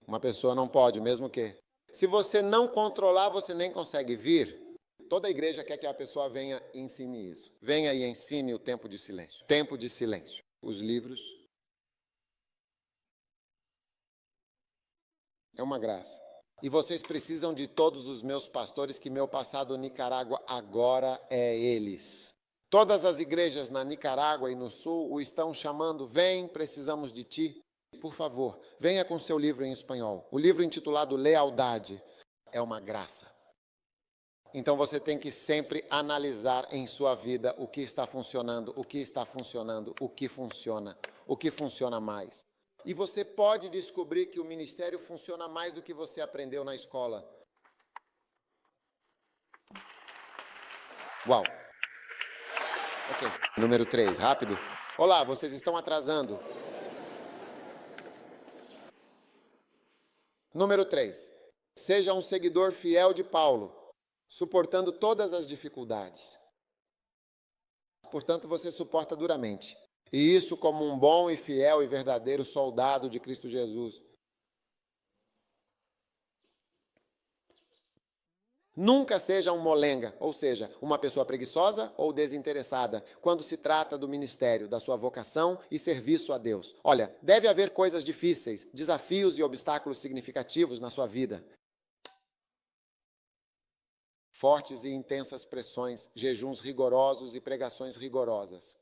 uma pessoa não pode, mesmo que. Se você não controlar, você nem consegue vir. Toda a igreja quer que a pessoa venha e ensine isso. Venha e ensine o tempo de silêncio. Tempo de silêncio. Os livros. É uma graça. E vocês precisam de todos os meus pastores, que meu passado Nicarágua agora é eles. Todas as igrejas na Nicarágua e no Sul o estão chamando, vem, precisamos de ti. Por favor, venha com seu livro em espanhol. O livro intitulado Lealdade é uma graça. Então você tem que sempre analisar em sua vida o que está funcionando, o que está funcionando, o que funciona mais. E você pode descobrir que o ministério funciona mais do que você aprendeu na escola. Uau! Ok. Número 3, rápido. Olá, vocês estão atrasando. Número 3. Seja um seguidor fiel de Paulo, suportando todas as dificuldades. Portanto, você suporta duramente. E isso como um bom e fiel e verdadeiro soldado de Cristo Jesus. Nunca seja um molenga, ou seja, uma pessoa preguiçosa ou desinteressada, quando se trata do ministério, da sua vocação e serviço a Deus. Olha, deve haver coisas difíceis, desafios e obstáculos significativos na sua vida. Fortes e intensas pressões, jejuns rigorosos e pregações rigorosas.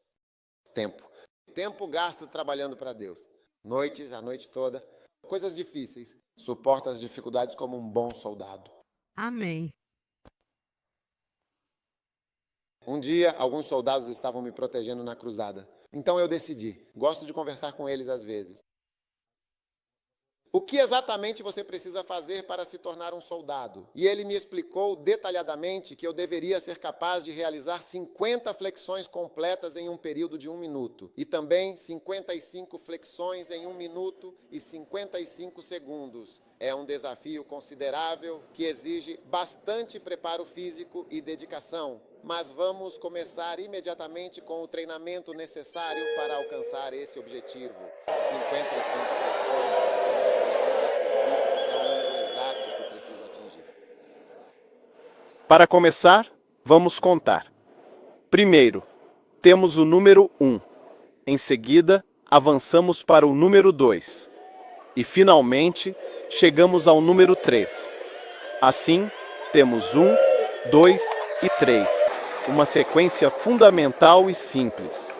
Tempo gasto trabalhando para Deus. noites, a noite toda, coisas difíceis. Suporta as dificuldades como um bom soldado. Amém. Um dia, alguns soldados estavam me protegendo na cruzada. Então eu decidi, gosto de conversar com eles às vezes. O que exatamente você precisa fazer para se tornar um soldado? E ele me explicou detalhadamente que eu deveria ser capaz de realizar 50 flexões completas em um período de 1 minuto. E também 55 flexões em 1 minuto e 55 segundos. É um desafio considerável que exige bastante preparo físico e dedicação. Mas vamos começar imediatamente com o treinamento necessário para alcançar esse objetivo. 55 flexões, para ser mais preciso, específico, é o número exato que preciso atingir. Para começar, vamos contar. Primeiro, temos o número 1. Em seguida, avançamos para o número 2. E, finalmente, chegamos ao número 3. Assim, temos 1, 2 e 3. Uma sequência fundamental e simples.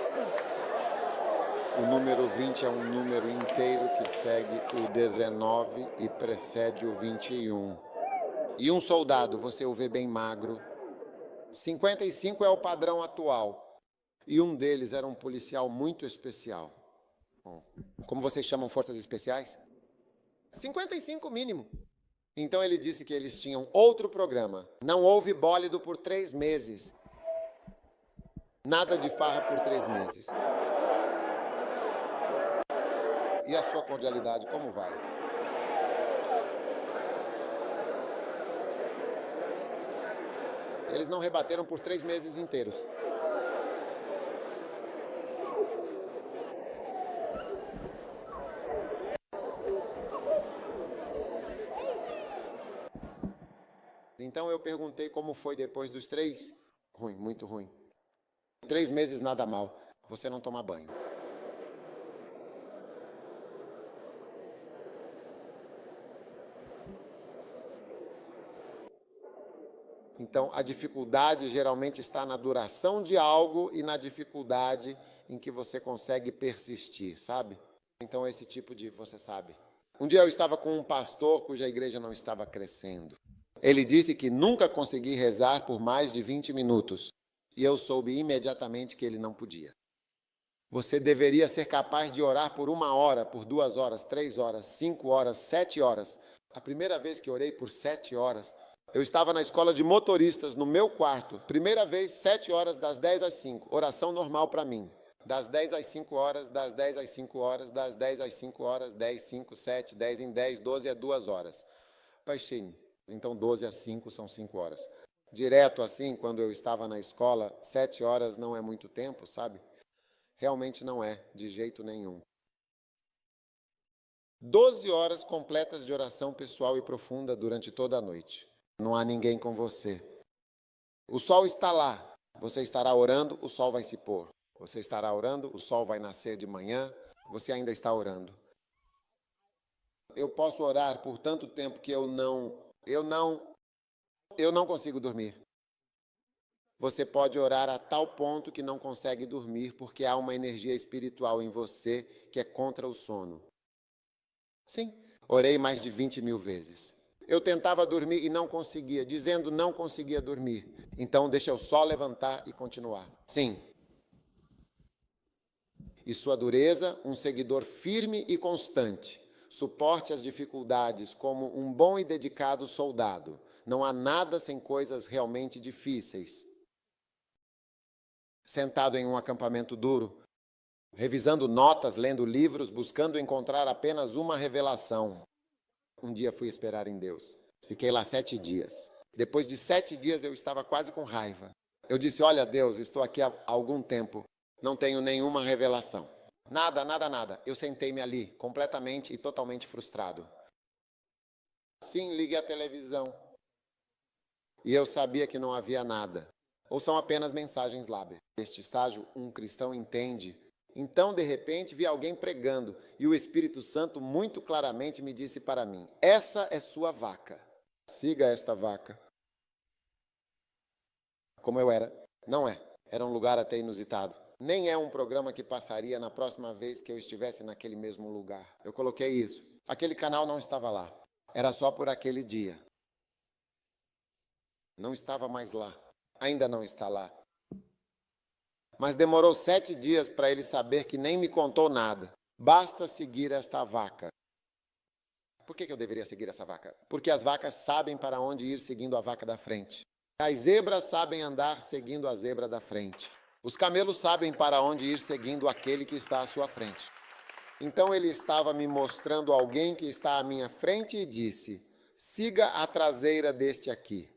O número 20 é um número inteiro que segue o 19 e precede o 21. E um soldado, você o vê bem magro. 55 é o padrão atual. E um deles era um policial muito especial. Bom, como vocês chamam forças especiais? 55 mínimo. Então ele disse que eles tinham outro programa. Não houve bólido por 3 meses. Nada de farra por 3 meses. E a sua cordialidade, como vai? Eles não rebateram por 3 meses inteiros. Então eu perguntei como foi depois dos 3. Ruim, muito ruim. 3 meses nada mal. Você não toma banho. Então, a dificuldade geralmente está na duração de algo e na dificuldade em que você consegue persistir, sabe? Então, esse tipo de, você sabe. Um dia eu estava com um pastor cuja igreja não estava crescendo. Ele disse que nunca consegui rezar por mais de 20 minutos. E eu soube imediatamente que ele não podia. Você deveria ser capaz de orar por 1 hora, por 2 horas, 3 horas, 5 horas, 7 horas. A primeira vez que orei por 7 horas, eu estava na escola de motoristas, no meu quarto. Primeira vez, 7 horas, das 10 às 5. Oração normal para mim. Das 10 às 5 horas, das 10 às 5 horas, das 10 às 5 horas, 10, 5, 7, 10 em 10, 12 é 2 horas. Baixinho. Então, 12 às 5 são 5 horas. Direto assim, quando eu estava na escola, 7 horas não é muito tempo, sabe? Realmente não é, de jeito nenhum. 12 horas completas de oração pessoal e profunda durante toda a noite. Não há ninguém com você. O sol está lá. Você estará orando, o sol vai se pôr. Você estará orando, o sol vai nascer de manhã. Você ainda está orando. Eu posso orar por tanto tempo que eu não consigo dormir. Você pode orar a tal ponto que não consegue dormir porque há uma energia espiritual em você que é contra o sono. Sim, orei mais de 20.000 vezes. Eu tentava dormir e não conseguia, dizendo não conseguia dormir. Então deixa eu só levantar e continuar. Sim. E sua dureza, um seguidor firme e constante. Suporte as dificuldades como um bom e dedicado soldado. Não há nada sem coisas realmente difíceis. Sentado em um acampamento duro, revisando notas, lendo livros, buscando encontrar apenas uma revelação. Um dia fui esperar em Deus. Fiquei lá 7 dias. Depois de 7 dias eu estava quase com raiva. Eu disse, olha Deus, estou aqui há algum tempo. Não tenho nenhuma revelação. Nada, nada, nada. Eu sentei-me ali, completamente e totalmente frustrado. Sim, liguei a televisão. E eu sabia que não havia nada. Ou são apenas mensagens lábeis. Neste estágio, um cristão entende. Então, de repente, vi alguém pregando. E o Espírito Santo muito claramente me disse para mim, essa é sua vaca. Siga esta vaca. Como eu era. Não é. Era um lugar até inusitado. nem é um programa que passaria na próxima vez que eu estivesse naquele mesmo lugar. Eu coloquei isso. Aquele canal não estava lá. Era só por aquele dia. Não estava mais lá. Ainda não está lá. Mas demorou 7 dias para ele saber que nem me contou nada. Basta seguir esta vaca. Por que eu deveria seguir essa vaca? Porque as vacas sabem para onde ir seguindo a vaca da frente. As zebras sabem andar seguindo a zebra da frente. Os camelos sabem para onde ir seguindo aquele que está à sua frente. Então ele estava me mostrando alguém que está à minha frente e disse: siga a traseira deste aqui.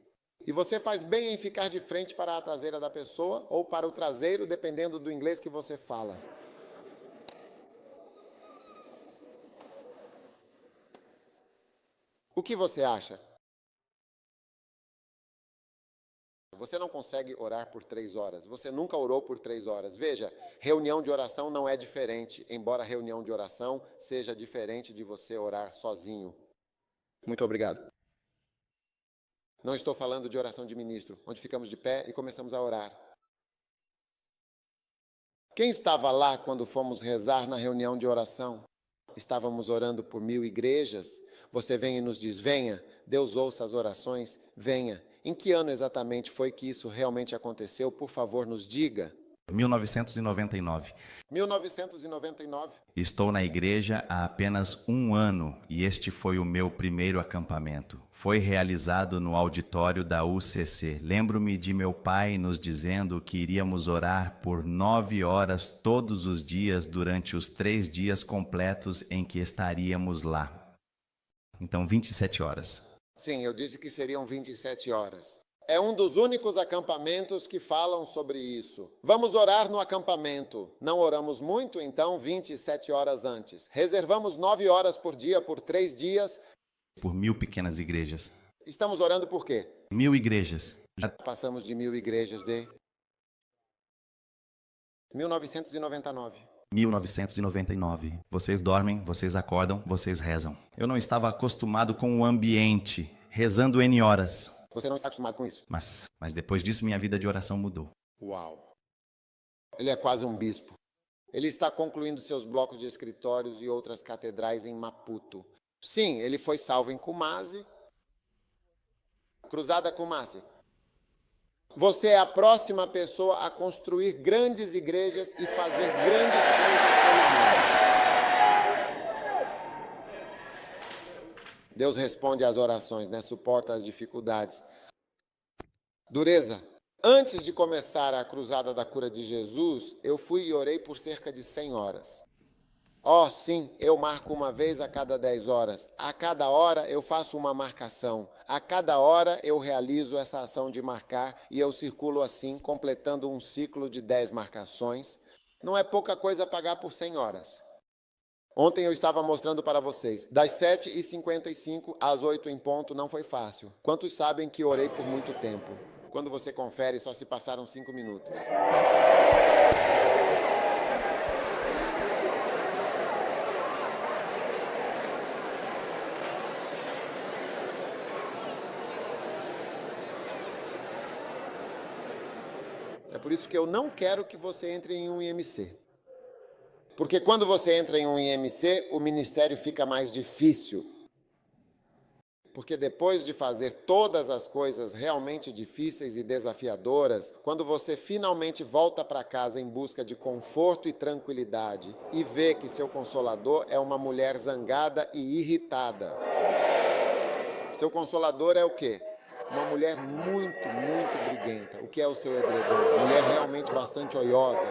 E você faz bem em ficar de frente para a traseira da pessoa ou para o traseiro, dependendo do inglês que você fala. O que você acha? Você não consegue orar por 3 horas. Você nunca orou por 3 horas. Veja, reunião de oração não é diferente, embora reunião de oração seja diferente de você orar sozinho. Muito obrigado. Não estou falando de oração de ministro, onde ficamos de pé e começamos a orar. Quem estava lá quando fomos rezar na reunião de oração? Estávamos orando por 1000 igrejas. Você vem e nos diz: venha, Deus ouça as orações, venha. Em que ano exatamente foi que isso realmente aconteceu? Por favor, nos diga. 1999. 1999. Estou na igreja há apenas 1 ano e este foi o meu primeiro acampamento. Foi realizado no auditório da UCC. Lembro-me de meu pai nos dizendo que iríamos orar por 9 horas todos os dias durante os 3 dias completos em que estaríamos lá. Então, 27 horas. Sim, eu disse que seriam 27 horas. É um dos únicos acampamentos que falam sobre isso. Vamos orar no acampamento. Não oramos muito, então 27 horas antes. Reservamos 9 horas por dia, por 3 dias. Por 1000 pequenas igrejas. Estamos orando por quê? 1000 igrejas. Já Passamos de 1000 igrejas de 1999. 1999. Vocês dormem, vocês acordam, vocês rezam. Eu não estava acostumado com o ambiente, rezando N horas. Você não está acostumado com isso? Mas depois disso minha vida de oração mudou. Uau! Ele é quase um bispo. Ele está concluindo seus blocos de escritórios e outras catedrais em Maputo. Sim, ele foi salvo em Kumasi. Cruzada Kumasi. Você é a próxima pessoa a construir grandes igrejas e fazer grandes coisas pelo mundo. Deus responde às orações, né? Suporta as dificuldades. Dureza. Antes de começar a cruzada da cura de Jesus, eu fui e orei por cerca de 100 horas. Oh, sim, eu marco uma vez a cada 10 horas. A cada hora eu faço uma marcação. A cada hora eu realizo essa ação de marcar e eu circulo assim, completando um ciclo de 10 marcações. Não é pouca coisa pagar por 100 horas. Ontem eu estava mostrando para vocês. Das 7h55 às 8 em ponto não foi fácil. Quantos sabem que orei por muito tempo? Quando você confere, só se passaram 5 minutos. É por isso que eu não quero que você entre em um IMC. Porque quando você entra em um IMC, o ministério fica mais difícil. Porque depois de fazer todas as coisas realmente difíceis e desafiadoras, quando você finalmente volta para casa em busca de conforto e tranquilidade e vê que seu consolador é uma mulher zangada e irritada. Seu consolador é o quê? Uma mulher muito, muito briguenta. O que é o seu edredom? Mulher realmente bastante oiosa.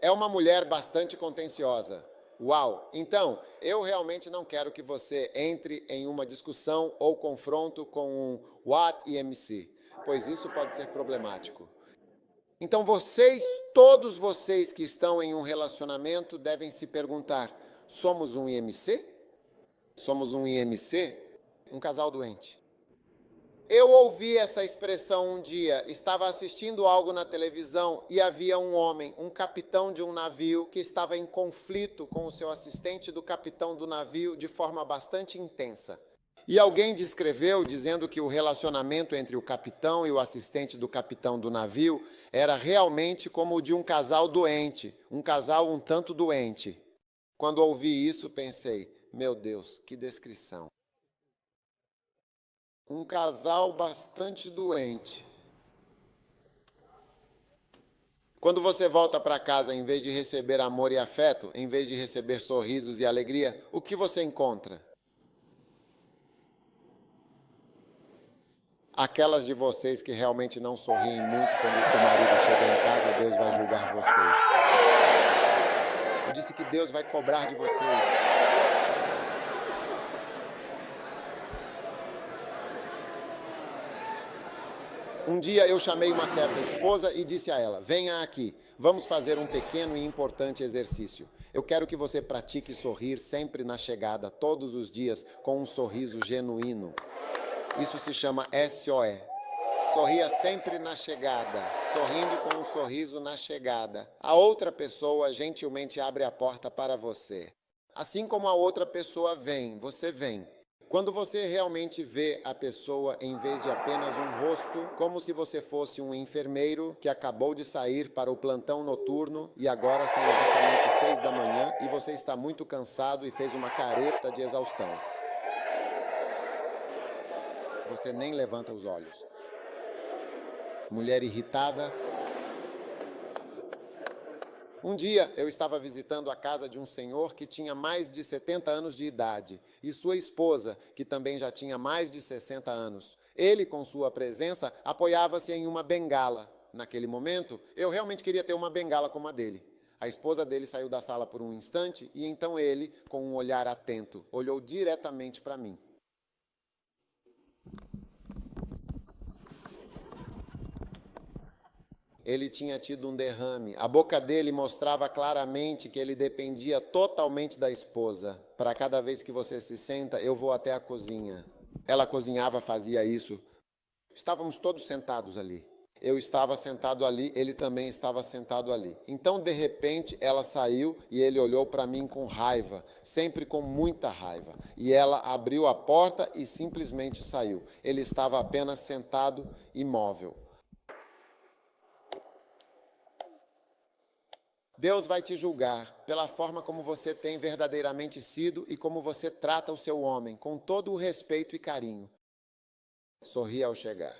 É uma mulher bastante contenciosa. Uau! Então, eu realmente não quero que você entre em uma discussão ou confronto com um What IMC, pois isso pode ser problemático. Então vocês, todos vocês que estão em um relacionamento, devem se perguntar: somos um IMC? Somos um IMC? Um casal doente. Eu ouvi essa expressão um dia, estava assistindo algo na televisão e havia um homem, um capitão de um navio, que estava em conflito com o seu assistente do capitão do navio de forma bastante intensa. E alguém descreveu dizendo que o relacionamento entre o capitão e o assistente do capitão do navio era realmente como o de um casal doente, um casal um tanto doente. Quando ouvi isso, pensei, meu Deus, que descrição. Um casal bastante doente. Quando você volta para casa, em vez de receber amor e afeto, em vez de receber sorrisos e alegria, o que você encontra? Aquelas de vocês que realmente não sorriem muito quando o marido chega em casa, Deus vai julgar vocês. Eu disse que Deus vai cobrar de vocês. Um dia eu chamei uma certa esposa e disse a ela, venha aqui, vamos fazer um pequeno e importante exercício. Eu quero que você pratique sorrir sempre na chegada, todos os dias, com um sorriso genuíno. Isso se chama SOE. Sorria sempre na chegada, sorrindo com um sorriso na chegada. A outra pessoa gentilmente abre a porta para você. Assim como a outra pessoa vem, você vem. Quando você realmente vê a pessoa em vez de apenas um rosto, como se você fosse um enfermeiro que acabou de sair para o plantão noturno e agora são exatamente 6 da manhã e você está muito cansado e fez uma careta de exaustão. Você nem levanta os olhos. Mulher irritada. Um dia eu estava visitando a casa de um senhor que tinha mais de 70 anos de idade e sua esposa, que também já tinha mais de 60 anos. Ele, com sua presença, apoiava-se em uma bengala. Naquele momento, eu realmente queria ter uma bengala como a dele. A esposa dele saiu da sala por um instante e então ele, com um olhar atento, olhou diretamente para mim. Ele tinha tido um derrame. A boca dele mostrava claramente que ele dependia totalmente da esposa. Para cada vez que você se senta, eu vou até a cozinha. Ela cozinhava, fazia isso. Estávamos todos sentados ali. Eu estava sentado ali, ele também estava sentado ali. Então, de repente, ela saiu e ele olhou para mim com raiva, sempre com muita raiva. E ela abriu a porta e simplesmente saiu. Ele estava apenas sentado, imóvel. Deus vai te julgar pela forma como você tem verdadeiramente sido e como você trata o seu homem, com todo o respeito e carinho. Sorria ao chegar.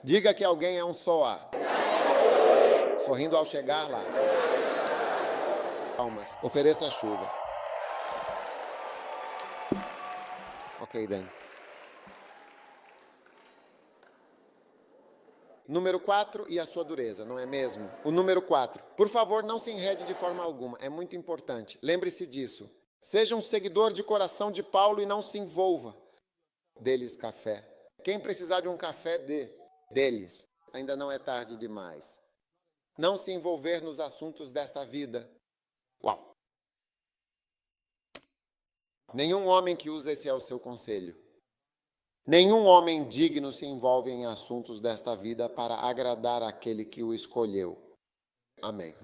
Diga que alguém é um SOA. Sorrindo ao chegar lá. Palmas. Ofereça a chuva. Ok, Dan. Número 4 e a sua dureza, não é mesmo? O número 4. Por favor, não se enrede de forma alguma. É muito importante. Lembre-se disso. Seja um seguidor de coração de Paulo e não se envolva. Dê-lhes café. Quem precisar de um café, dê-lhes. Ainda não é tarde demais. Não se envolver nos assuntos desta vida. Uau! Nenhum homem que usa esse é o seu conselho. Nenhum homem digno se envolve em assuntos desta vida para agradar aquele que o escolheu. Amém.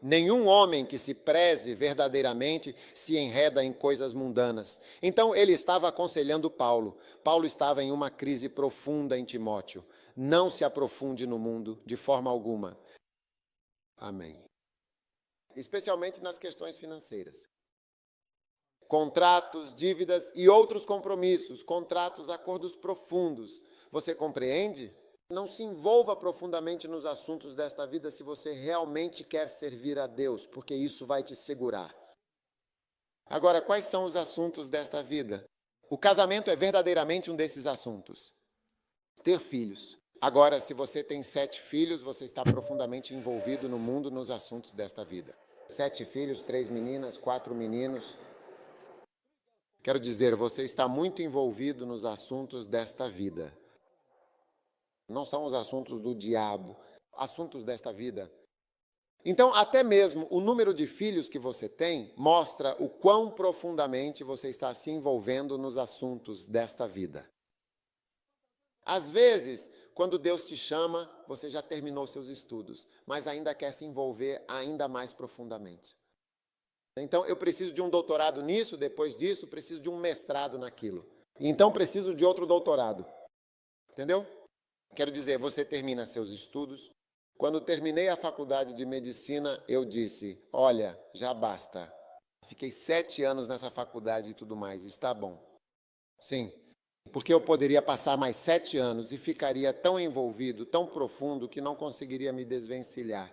Nenhum homem que se preze verdadeiramente se enreda em coisas mundanas. Então ele estava aconselhando Paulo. Paulo estava em uma crise profunda em Timóteo. Não se aprofunde no mundo de forma alguma. Amém. Especialmente nas questões financeiras. Contratos, dívidas e outros compromissos, contratos, acordos profundos. Você compreende? Não se envolva profundamente nos assuntos desta vida se você realmente quer servir a Deus, porque isso vai te segurar. Agora, quais são os assuntos desta vida? O casamento é verdadeiramente um desses assuntos. Ter filhos. Agora, se você tem 7 filhos, você está profundamente envolvido no mundo, nos assuntos desta vida. 7 filhos, 3 meninas, 4 meninos. Quero dizer, você está muito envolvido nos assuntos desta vida. Não são os assuntos do diabo, assuntos desta vida. Então, até mesmo o número de filhos que você tem mostra o quão profundamente você está se envolvendo nos assuntos desta vida. Às vezes, quando Deus te chama, você já terminou seus estudos, mas ainda quer se envolver ainda mais profundamente. Então, eu preciso de um doutorado nisso, depois disso, preciso de um mestrado naquilo. Então, preciso de outro doutorado. Entendeu? Quero dizer, você termina seus estudos. Quando terminei a faculdade de medicina, eu disse, olha, já basta. Fiquei 7 anos nessa faculdade e tudo mais, está bom. Sim, porque eu poderia passar mais 7 anos e ficaria tão envolvido, tão profundo, que não conseguiria me desvencilhar.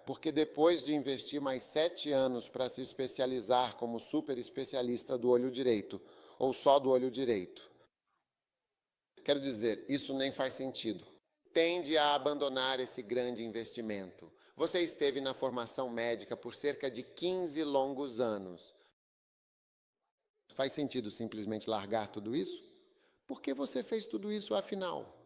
Porque depois de investir mais 7 anos para se especializar como super especialista do olho direito, ou só do olho direito, quero dizer, isso nem faz sentido. Tende a abandonar esse grande investimento. Você esteve na formação médica por cerca de 15 longos anos. Faz sentido simplesmente largar tudo isso? Por que você fez tudo isso afinal?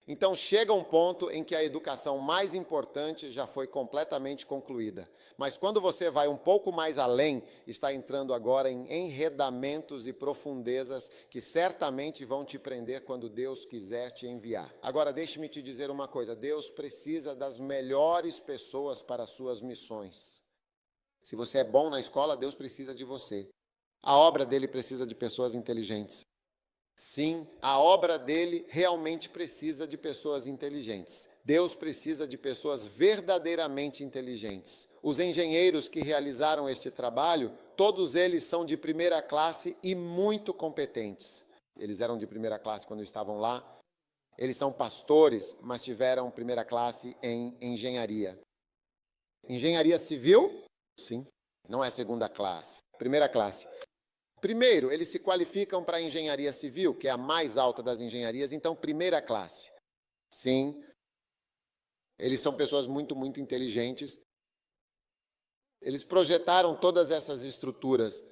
Então chega um ponto em que a educação mais importante já foi completamente concluída. Mas quando você vai um pouco mais além, está entrando agora em enredamentos e profundezas que certamente vão te prender quando Deus quiser te enviar. Agora deixe-me te dizer uma coisa, Deus precisa das melhores pessoas para as suas missões. Se você é bom na escola, Deus precisa de você. A obra dele precisa de pessoas inteligentes. Sim, a obra dele realmente precisa de pessoas inteligentes. Deus precisa de pessoas verdadeiramente inteligentes. Os engenheiros que realizaram este trabalho, todos eles são de primeira classe e muito competentes. Eles eram de primeira classe quando estavam lá. Eles são pastores, mas tiveram primeira classe em engenharia. Engenharia civil? Sim. Não é segunda classe. Primeira classe. Primeiro, eles se qualificam para a engenharia civil, que é a mais alta das engenharias, então primeira classe. Sim, eles são pessoas muito, muito inteligentes. Eles projetaram todas essas estruturas.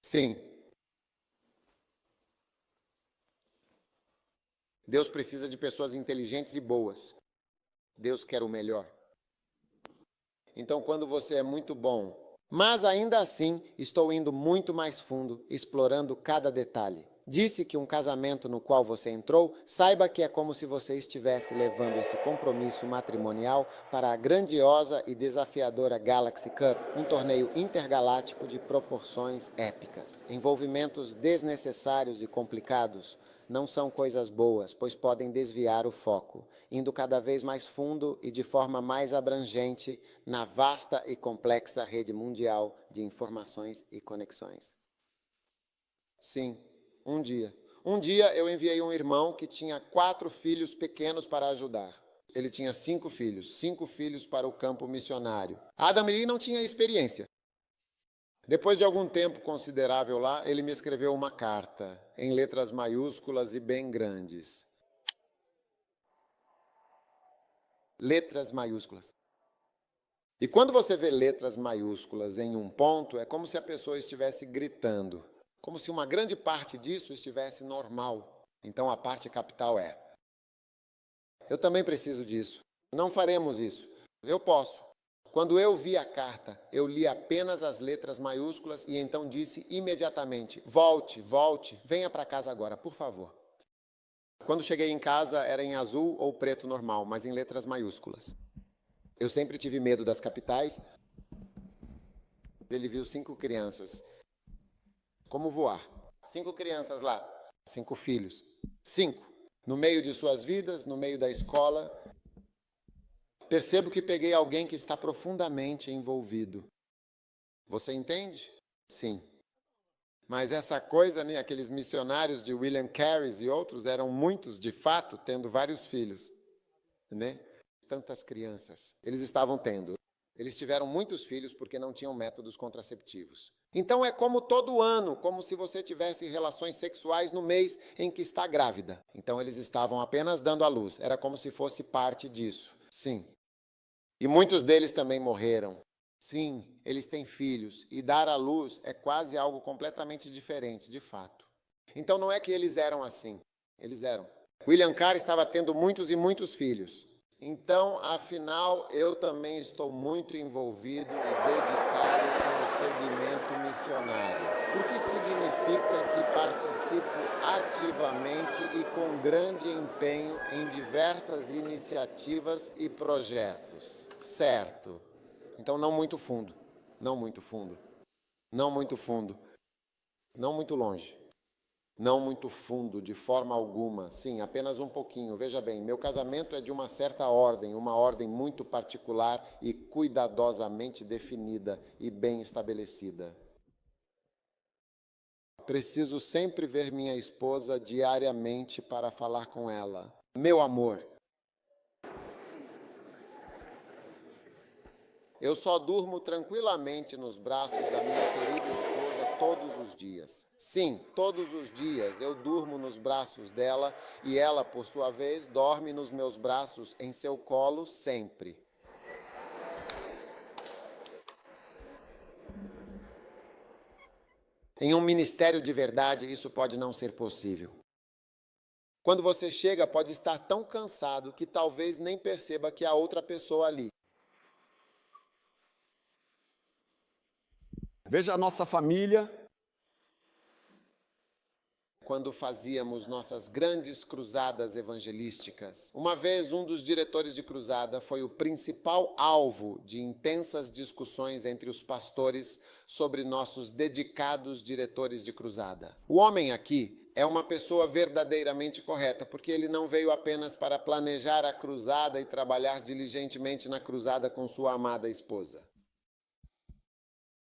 Sim. Deus precisa de pessoas inteligentes e boas. Deus quer o melhor. Então, quando você é muito bom, mas ainda assim, estou indo muito mais fundo, explorando cada detalhe. Disse que um casamento no qual você entrou, saiba que é como se você estivesse levando esse compromisso matrimonial para a grandiosa e desafiadora Galaxy Cup, um torneio intergaláctico de proporções épicas. Envolvimentos desnecessários e complicados não são coisas boas, pois podem desviar o foco, indo cada vez mais fundo e de forma mais abrangente na vasta e complexa rede mundial de informações e conexões. Sim, um dia eu enviei um irmão que tinha 4 filhos pequenos para ajudar. Ele tinha 5 filhos para o campo missionário. Adam Lee não tinha experiência. Depois de algum tempo considerável lá, ele me escreveu uma carta, em letras maiúsculas e bem grandes. Letras maiúsculas. E quando você vê letras maiúsculas em um ponto, é como se a pessoa estivesse gritando, como se uma grande parte disso estivesse normal. Então a parte capital é: eu também preciso disso. Não faremos isso. Eu posso. Quando eu vi a carta, eu li apenas as letras maiúsculas e então disse imediatamente: volte, venha para casa agora, por favor. Quando cheguei em casa, era em azul ou preto normal, mas em letras maiúsculas. Eu sempre tive medo das capitais. Ele viu 5 crianças. Como voar? 5 crianças lá, 5 filhos. 5. No meio de suas vidas, no meio da escola. Percebo que peguei alguém que está profundamente envolvido. Você entende? Sim. Mas essa coisa, né, aqueles missionários de William Carey e outros, eram muitos, de fato, tendo vários filhos. Né? Tantas crianças. Eles estavam tendo. Eles tiveram muitos filhos porque não tinham métodos contraceptivos. Então é como todo ano, como se você tivesse relações sexuais no mês em que está grávida. Então eles estavam apenas dando à luz. Era como se fosse parte disso. Sim. E muitos deles também morreram. Sim, eles têm filhos. E dar à luz é quase algo completamente diferente, de fato. Então não é que eles eram assim. Eles eram. William Carey estava tendo muitos e muitos filhos. Então, afinal, eu também estou muito envolvido e dedicado com o segmento missionário. O que significa que participo ativamente e com grande empenho em diversas iniciativas e projetos. Certo. Então, não muito fundo. Não muito fundo. Não muito fundo, não muito longe, não muito fundo, de forma alguma. Sim, apenas um pouquinho. Veja bem, meu casamento é de uma certa ordem, uma ordem muito particular e cuidadosamente definida e bem estabelecida. Preciso sempre ver minha esposa diariamente para falar com ela. Meu amor, eu só durmo tranquilamente nos braços da minha querida esposa todos os dias. Sim, todos os dias eu durmo nos braços dela e ela, por sua vez, dorme nos meus braços em seu colo sempre. Em um ministério de verdade, isso pode não ser possível. Quando você chega, pode estar tão cansado que talvez nem perceba que há outra pessoa ali. Veja a nossa família. Quando fazíamos nossas grandes cruzadas evangelísticas. Uma vez, um dos diretores de cruzada foi o principal alvo de intensas discussões entre os pastores sobre nossos dedicados diretores de cruzada. O homem aqui é uma pessoa verdadeiramente correta, porque ele não veio apenas para planejar a cruzada e trabalhar diligentemente na cruzada com sua amada esposa.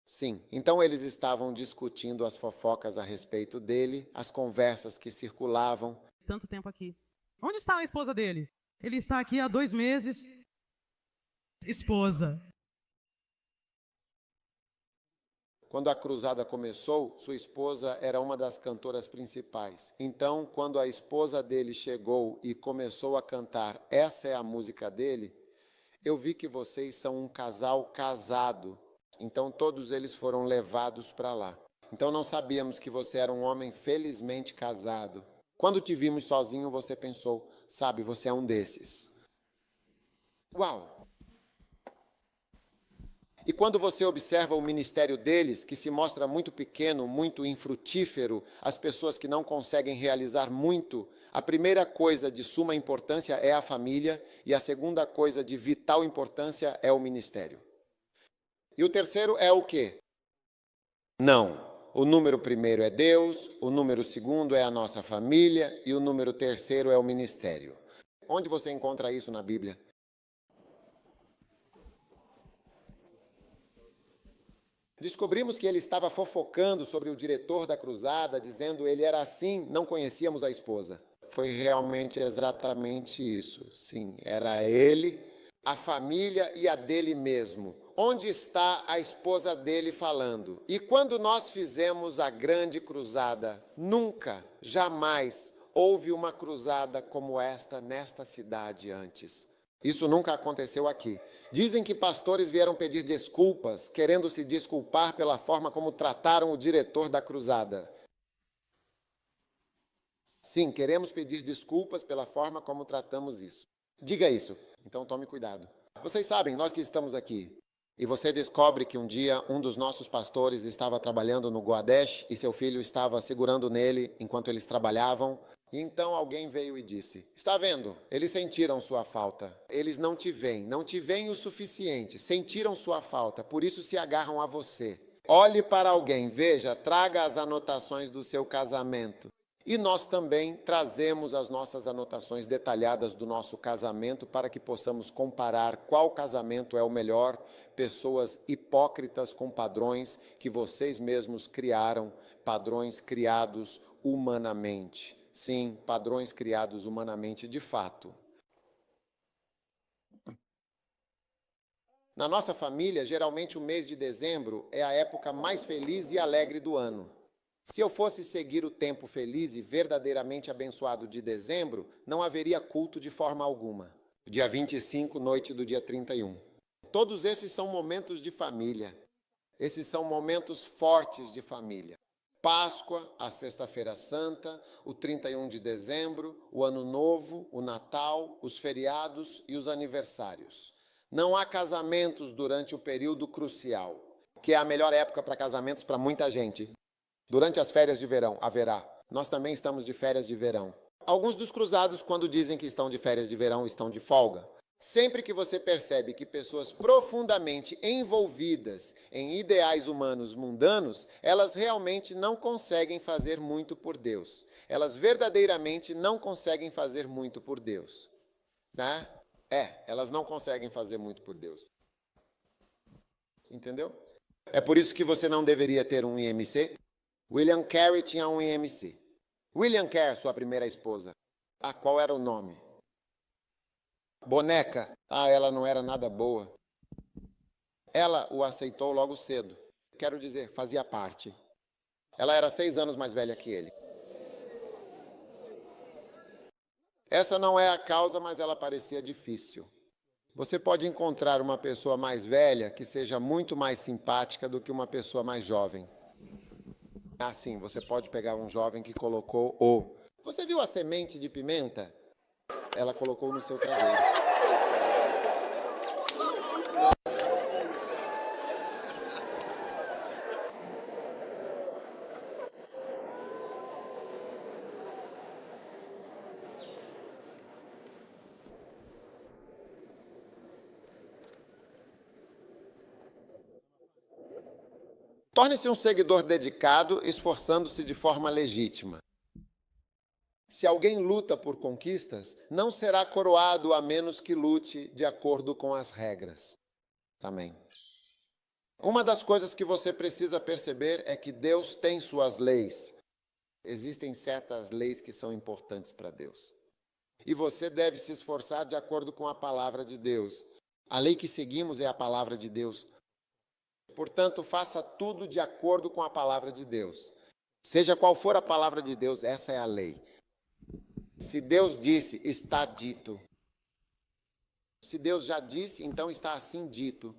Sim, então eles estavam discutindo as fofocas a respeito dele, as conversas que circulavam. Tanto tempo aqui. Onde está a esposa dele? Ele está aqui há 2 meses. Esposa. Quando a cruzada começou, sua esposa era uma das cantoras principais. Então, quando a esposa dele chegou e começou a cantar "Essa é a música dele", eu vi que vocês são um casal casado. Então todos eles foram levados para lá. Então não sabíamos que você era um homem felizmente casado. Quando te vimos sozinho, você pensou, sabe, você é um desses. Uau! E quando você observa o ministério deles, que se mostra muito pequeno, muito infrutífero, as pessoas que não conseguem realizar muito, a primeira coisa de suma importância é a família e a segunda coisa de vital importância é o ministério. E o terceiro é o quê? Não. O número primeiro é Deus, o número segundo é a nossa família e o número terceiro é o ministério. Onde você encontra isso na Bíblia? Descobrimos que ele estava fofocando sobre o diretor da cruzada, dizendo ele era assim, não conhecíamos a esposa. Foi realmente exatamente isso. Sim, era ele, a família e a dele mesmo. Onde está a esposa dele falando? E quando nós fizemos a grande cruzada, nunca, jamais houve uma cruzada como esta nesta cidade antes. Isso nunca aconteceu aqui. Dizem que pastores vieram pedir desculpas, querendo se desculpar pela forma como trataram o diretor da cruzada. Sim, queremos pedir desculpas pela forma como tratamos isso. Diga isso, então tome cuidado. Vocês sabem, nós que estamos aqui, e você descobre que um dia um dos nossos pastores estava trabalhando no Guadesh e seu filho estava segurando nele enquanto eles trabalhavam. E então alguém veio e disse, está vendo? Eles sentiram sua falta. Eles não te veem o suficiente, sentiram sua falta, por isso se agarram a você. Olhe para alguém, veja, traga as anotações do seu casamento. E nós também trazemos as nossas anotações detalhadas do nosso casamento para que possamos comparar qual casamento é o melhor, pessoas hipócritas com padrões que vocês mesmos criaram, padrões criados humanamente. Sim, padrões criados humanamente de fato. Na nossa família, geralmente o mês de dezembro é a época mais feliz e alegre do ano. Se eu fosse seguir o tempo feliz e verdadeiramente abençoado de dezembro, não haveria culto de forma alguma. Dia 25, noite do dia 31. Todos esses são momentos de família. Esses são momentos fortes de família. Páscoa, a Sexta-feira Santa, o 31 de dezembro, o Ano Novo, o Natal, os feriados e os aniversários. Não há casamentos durante o período crucial, que é a melhor época para casamentos para muita gente. Durante as férias de verão, haverá. Nós também estamos de férias de verão. Alguns dos cruzados, quando dizem que estão de férias de verão, estão de folga. Sempre que você percebe que pessoas profundamente envolvidas em ideais humanos mundanos, elas realmente não conseguem fazer muito por Deus. Elas verdadeiramente não conseguem fazer muito por Deus. Né? Elas não conseguem fazer muito por Deus. Entendeu? É por isso que você não deveria ter um IMC. William Carey tinha um IMC. William Carey, sua primeira esposa. Qual era o nome? Boneca. Ela não era nada boa. Ela o aceitou logo cedo. Quero dizer, fazia parte. Ela era 6 anos mais velha que ele. Essa não é a causa, mas ela parecia difícil. Você pode encontrar uma pessoa mais velha que seja muito mais simpática do que uma pessoa mais jovem. Sim, você pode pegar um jovem que colocou o... Você viu a semente de pimenta? Ela colocou no seu traseiro. Torne-se um seguidor dedicado, esforçando-se de forma legítima. Se alguém luta por conquistas, não será coroado a menos que lute de acordo com as regras. Amém. Uma das coisas que você precisa perceber é que Deus tem suas leis. Existem certas leis que são importantes para Deus. E você deve se esforçar de acordo com a palavra de Deus. A lei que seguimos é a palavra de Deus. Portanto, faça tudo de acordo com a palavra de Deus. Seja qual for a palavra de Deus, essa é a lei. Se Deus disse, está dito. Se Deus já disse, então está assim dito.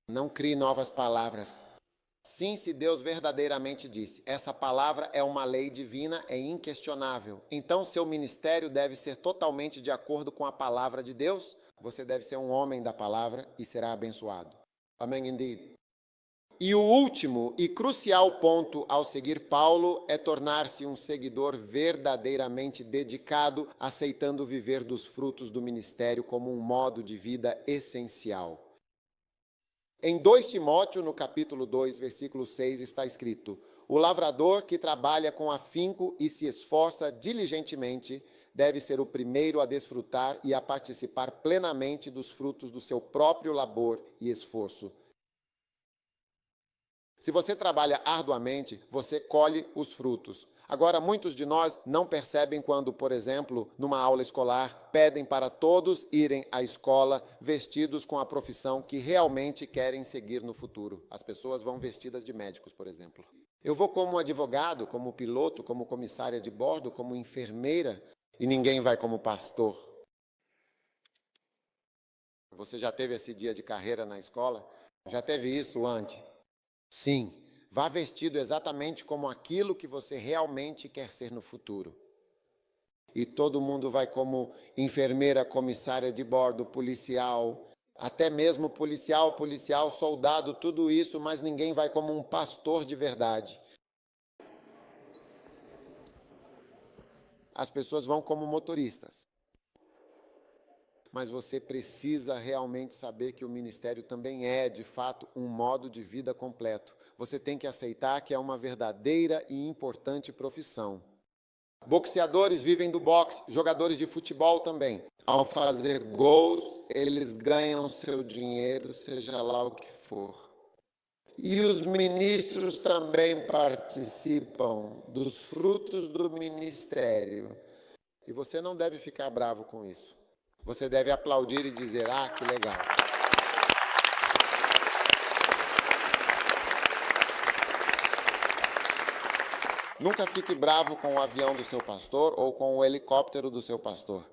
Não crie novas palavras. Sim, se Deus verdadeiramente disse, essa palavra é uma lei divina, é inquestionável. Então, seu ministério deve ser totalmente de acordo com a palavra de Deus. Você deve ser um homem da palavra e será abençoado. Amém, indeed. E o último e crucial ponto ao seguir Paulo é tornar-se um seguidor verdadeiramente dedicado, aceitando viver dos frutos do ministério como um modo de vida essencial. Em 2 Timóteo, no capítulo 2, versículo 6, está escrito: o lavrador que trabalha com afinco e se esforça diligentemente deve ser o primeiro a desfrutar e a participar plenamente dos frutos do seu próprio labor e esforço. Se você trabalha arduamente, você colhe os frutos. Agora, muitos de nós não percebem quando, por exemplo, numa aula escolar, pedem para todos irem à escola vestidos com a profissão que realmente querem seguir no futuro. As pessoas vão vestidas de médicos, por exemplo. Eu vou como advogado, como piloto, como comissária de bordo, como enfermeira, e ninguém vai como pastor. Você já teve esse dia de carreira na escola? Já teve isso antes? Sim, vá vestido exatamente como aquilo que você realmente quer ser no futuro. E todo mundo vai como enfermeira, comissária de bordo, policial, até mesmo policial, soldado, tudo isso, mas ninguém vai como um pastor de verdade. As pessoas vão como motoristas. Mas você precisa realmente saber que o ministério também é, de fato, um modo de vida completo. Você tem que aceitar que é uma verdadeira e importante profissão. Boxeadores vivem do boxe, jogadores de futebol também. Ao fazer gols, eles ganham seu dinheiro, seja lá o que for. E os ministros também participam dos frutos do ministério. E você não deve ficar bravo com isso. Você deve aplaudir e dizer, que legal. Nunca fique bravo com o avião do seu pastor ou com o helicóptero do seu pastor.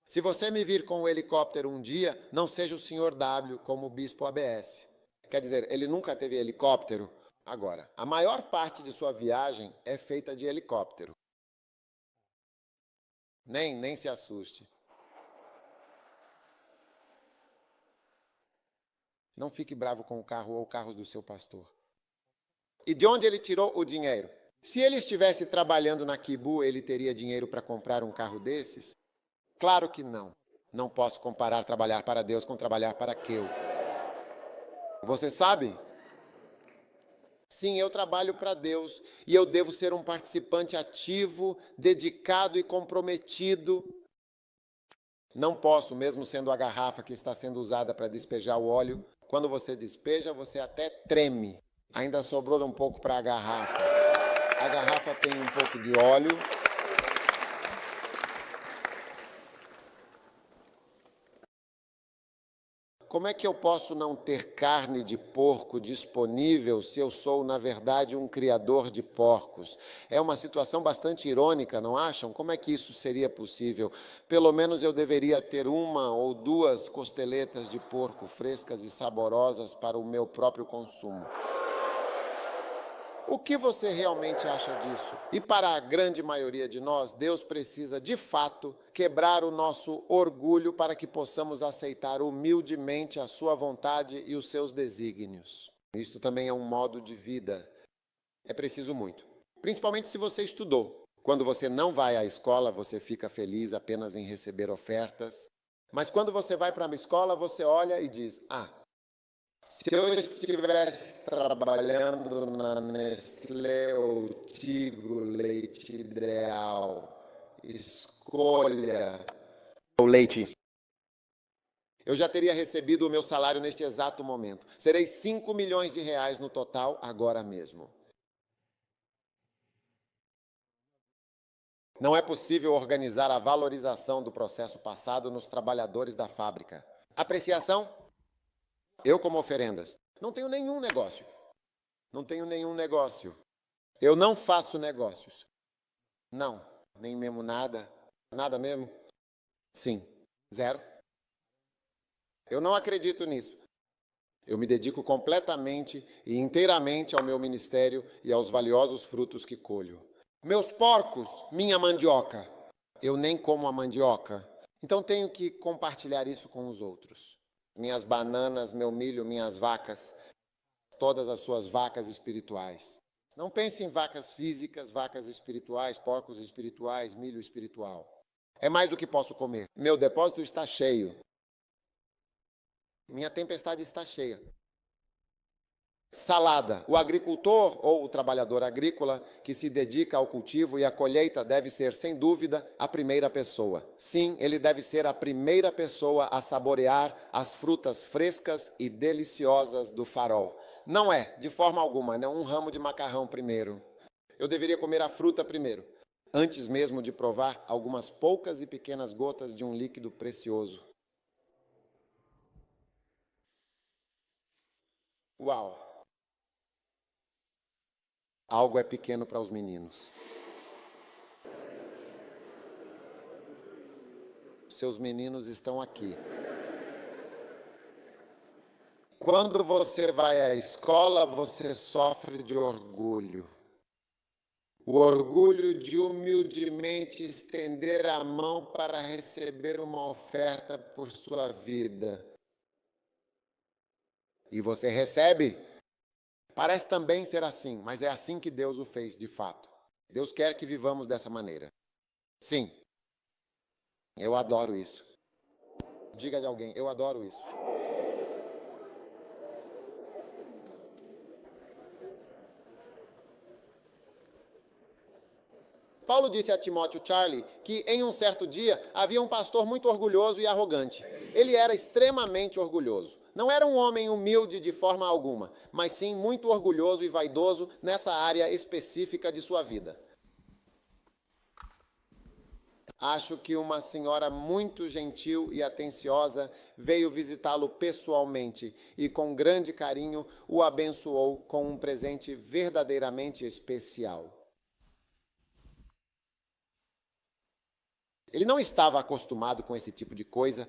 Se você me vir com o helicóptero um dia, não seja o Sr. W como o bispo ABS. Quer dizer, ele nunca teve helicóptero? Agora, a maior parte de sua viagem é feita de helicóptero. Nem se assuste. Não fique bravo com o carro ou carros do seu pastor. E de onde ele tirou o dinheiro? Se ele estivesse trabalhando na Kibu, ele teria dinheiro para comprar um carro desses? Claro que não. Não posso comparar trabalhar para Deus com trabalhar para Keu. Você sabe? Sim, eu trabalho para Deus e eu devo ser um participante ativo, dedicado e comprometido. Não posso, mesmo sendo a garrafa que está sendo usada para despejar o óleo, quando você despeja, você até treme. Ainda sobrou um pouco para a garrafa. A garrafa tem um pouco de óleo. Como é que eu posso não ter carne de porco disponível se eu sou, na verdade, um criador de porcos? É uma situação bastante irônica, não acham? Como é que isso seria possível? Pelo menos eu deveria ter 1 ou 2 costeletas de porco frescas e saborosas para o meu próprio consumo. O que você realmente acha disso? E para a grande maioria de nós, Deus precisa, de fato, quebrar o nosso orgulho para que possamos aceitar humildemente a sua vontade e os seus desígnios. Isto também é um modo de vida. É preciso muito. Principalmente se você estudou. Quando você não vai à escola, você fica feliz apenas em receber ofertas. Mas quando você vai para a escola, você olha e diz, se eu estivesse trabalhando na Nestlé ou Tigo Leite Ideal, escolha O leite. eu já teria recebido o meu salário neste exato momento. Serei 5 milhões de reais no total agora mesmo. Não é possível organizar a valorização do processo passado nos trabalhadores da fábrica. Apreciação? Eu, como oferendas, não tenho nenhum negócio. Não tenho nenhum negócio. Eu não faço negócios. Não, nem mesmo nada. Nada mesmo? Sim, 0. Eu não acredito nisso. Eu me dedico completamente e inteiramente ao meu ministério e aos valiosos frutos que colho. Meus porcos, minha mandioca. Eu nem como a mandioca. Então tenho que compartilhar isso com os outros. Minhas bananas, meu milho, minhas vacas, todas as suas vacas espirituais. Não pense em vacas físicas, vacas espirituais, porcos espirituais, milho espiritual. É mais do que posso comer. Meu depósito está cheio. Minha tempestade está cheia. Salada. O agricultor ou o trabalhador agrícola que se dedica ao cultivo e à colheita deve ser, sem dúvida, a primeira pessoa. Sim, ele deve ser a primeira pessoa a saborear as frutas frescas e deliciosas do farol. Não é, de forma alguma, não um ramo de macarrão primeiro. Eu deveria comer a fruta primeiro, antes mesmo de provar algumas poucas e pequenas gotas de um líquido precioso. Uau! Algo é pequeno para os meninos. Seus meninos estão aqui. Quando você vai à escola, você sofre de orgulho. O orgulho de humildemente estender a mão para receber uma oferta por sua vida. E você recebe? Parece também ser assim, mas é assim que Deus o fez, de fato. Deus quer que vivamos dessa maneira. Sim, eu adoro isso. Diga de alguém, eu adoro isso. Paulo disse a Timóteo Charlie que em um certo dia havia um pastor muito orgulhoso e arrogante. Ele era extremamente orgulhoso. Não era um homem humilde de forma alguma, mas sim muito orgulhoso e vaidoso nessa área específica de sua vida. Acho que uma senhora muito gentil e atenciosa veio visitá-lo pessoalmente e com grande carinho o abençoou com um presente verdadeiramente especial. Ele não estava acostumado com esse tipo de coisa.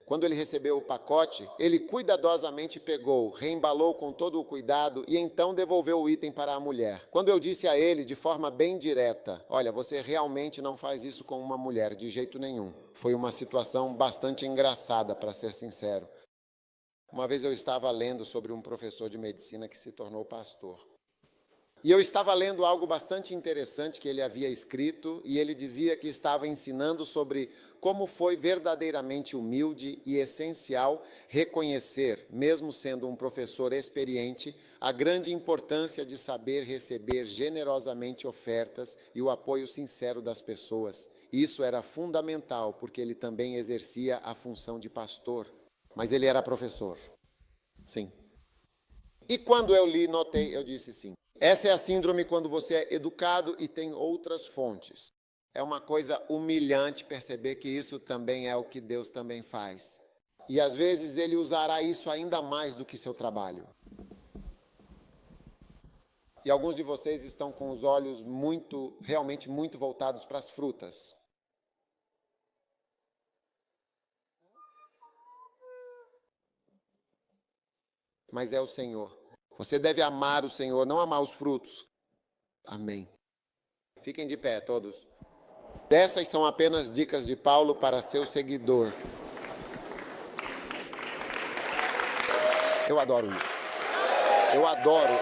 Quando ele recebeu o pacote, ele cuidadosamente pegou, reembalou com todo o cuidado e então devolveu o item para a mulher. Quando eu disse a ele de forma bem direta, olha, você realmente não faz isso com uma mulher, de jeito nenhum. Foi uma situação bastante engraçada, para ser sincero. Uma vez eu estava lendo sobre um professor de medicina que se tornou pastor. E eu estava lendo algo bastante interessante que ele havia escrito, e ele dizia que estava ensinando sobre como foi verdadeiramente humilde e essencial reconhecer, mesmo sendo um professor experiente, a grande importância de saber receber generosamente ofertas e o apoio sincero das pessoas. Isso era fundamental, porque ele também exercia a função de pastor, mas ele era professor. Sim. E quando eu li, notei, eu disse sim. Essa é a síndrome quando você é educado e tem outras fontes. É uma coisa humilhante perceber que isso também é o que Deus também faz. E às vezes Ele usará isso ainda mais do que seu trabalho. E alguns de vocês estão com os olhos realmente muito voltados para as frutas. Mas é o Senhor. Você deve amar o Senhor, não amar os frutos. Amém. Fiquem de pé, todos. Essas são apenas dicas de Paulo para seu seguidor. Eu adoro isso. Eu adoro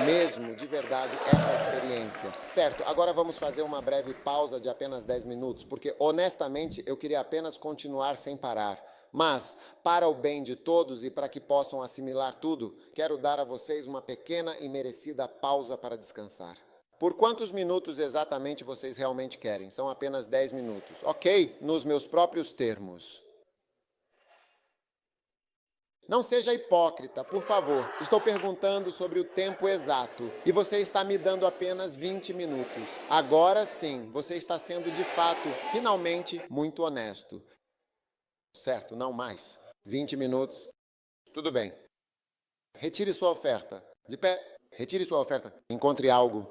mesmo, de verdade, esta experiência. Certo, agora vamos fazer uma breve pausa de apenas 10 minutos, porque, honestamente, eu queria apenas continuar sem parar. Mas, para o bem de todos e para que possam assimilar tudo, quero dar a vocês uma pequena e merecida pausa para descansar. Por quantos minutos exatamente vocês realmente querem? São apenas 10 minutos. Ok? Nos meus próprios termos. Não seja hipócrita, por favor. Estou perguntando sobre o tempo exato e você está me dando apenas 20 minutos. Agora sim, você está sendo de fato, finalmente, muito honesto. Certo, não mais. 20 minutos. Tudo bem. Retire sua oferta. De pé. Retire sua oferta. Encontre algo.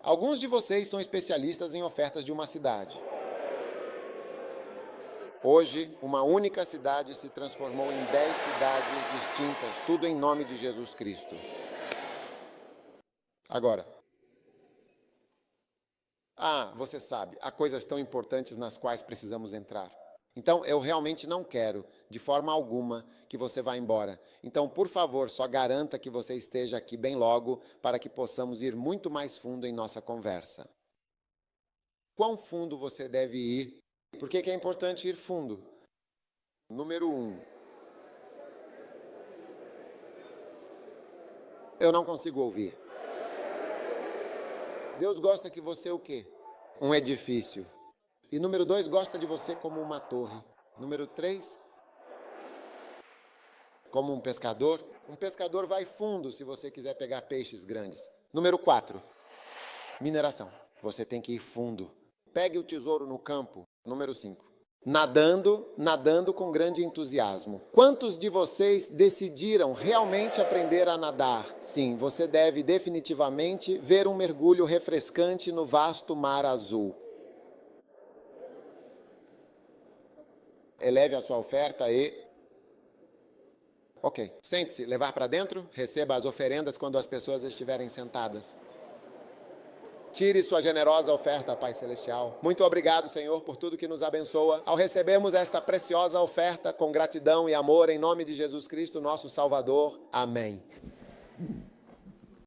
Alguns de vocês são especialistas em ofertas de uma cidade. Hoje, uma única cidade se transformou em 10 cidades distintas, tudo em nome de Jesus Cristo. Agora, você sabe, há coisas tão importantes nas quais precisamos entrar. Então, eu realmente não quero, de forma alguma, que você vá embora. Então, por favor, só garanta que você esteja aqui bem logo, para que possamos ir muito mais fundo em nossa conversa. Quão fundo você deve ir? Por que é importante ir fundo? Número 1. Eu não consigo ouvir. Deus gosta que você o quê? Um edifício. E número 2, gosta de você como uma torre. Número 3, como um pescador. Um pescador vai fundo se você quiser pegar peixes grandes. Número 4, mineração. Você tem que ir fundo. Pegue o tesouro no campo. Número 5. Nadando com grande entusiasmo. Quantos de vocês decidiram realmente aprender a nadar? Sim, você deve definitivamente ver um mergulho refrescante no vasto mar azul. Eleve a sua oferta e... Ok, sente-se, levar para dentro, receba as oferendas quando as pessoas estiverem sentadas. Tire sua generosa oferta, Pai Celestial. Muito obrigado, Senhor, por tudo que nos abençoa. Ao recebermos esta preciosa oferta com gratidão e amor, em nome de Jesus Cristo, nosso Salvador. Amém.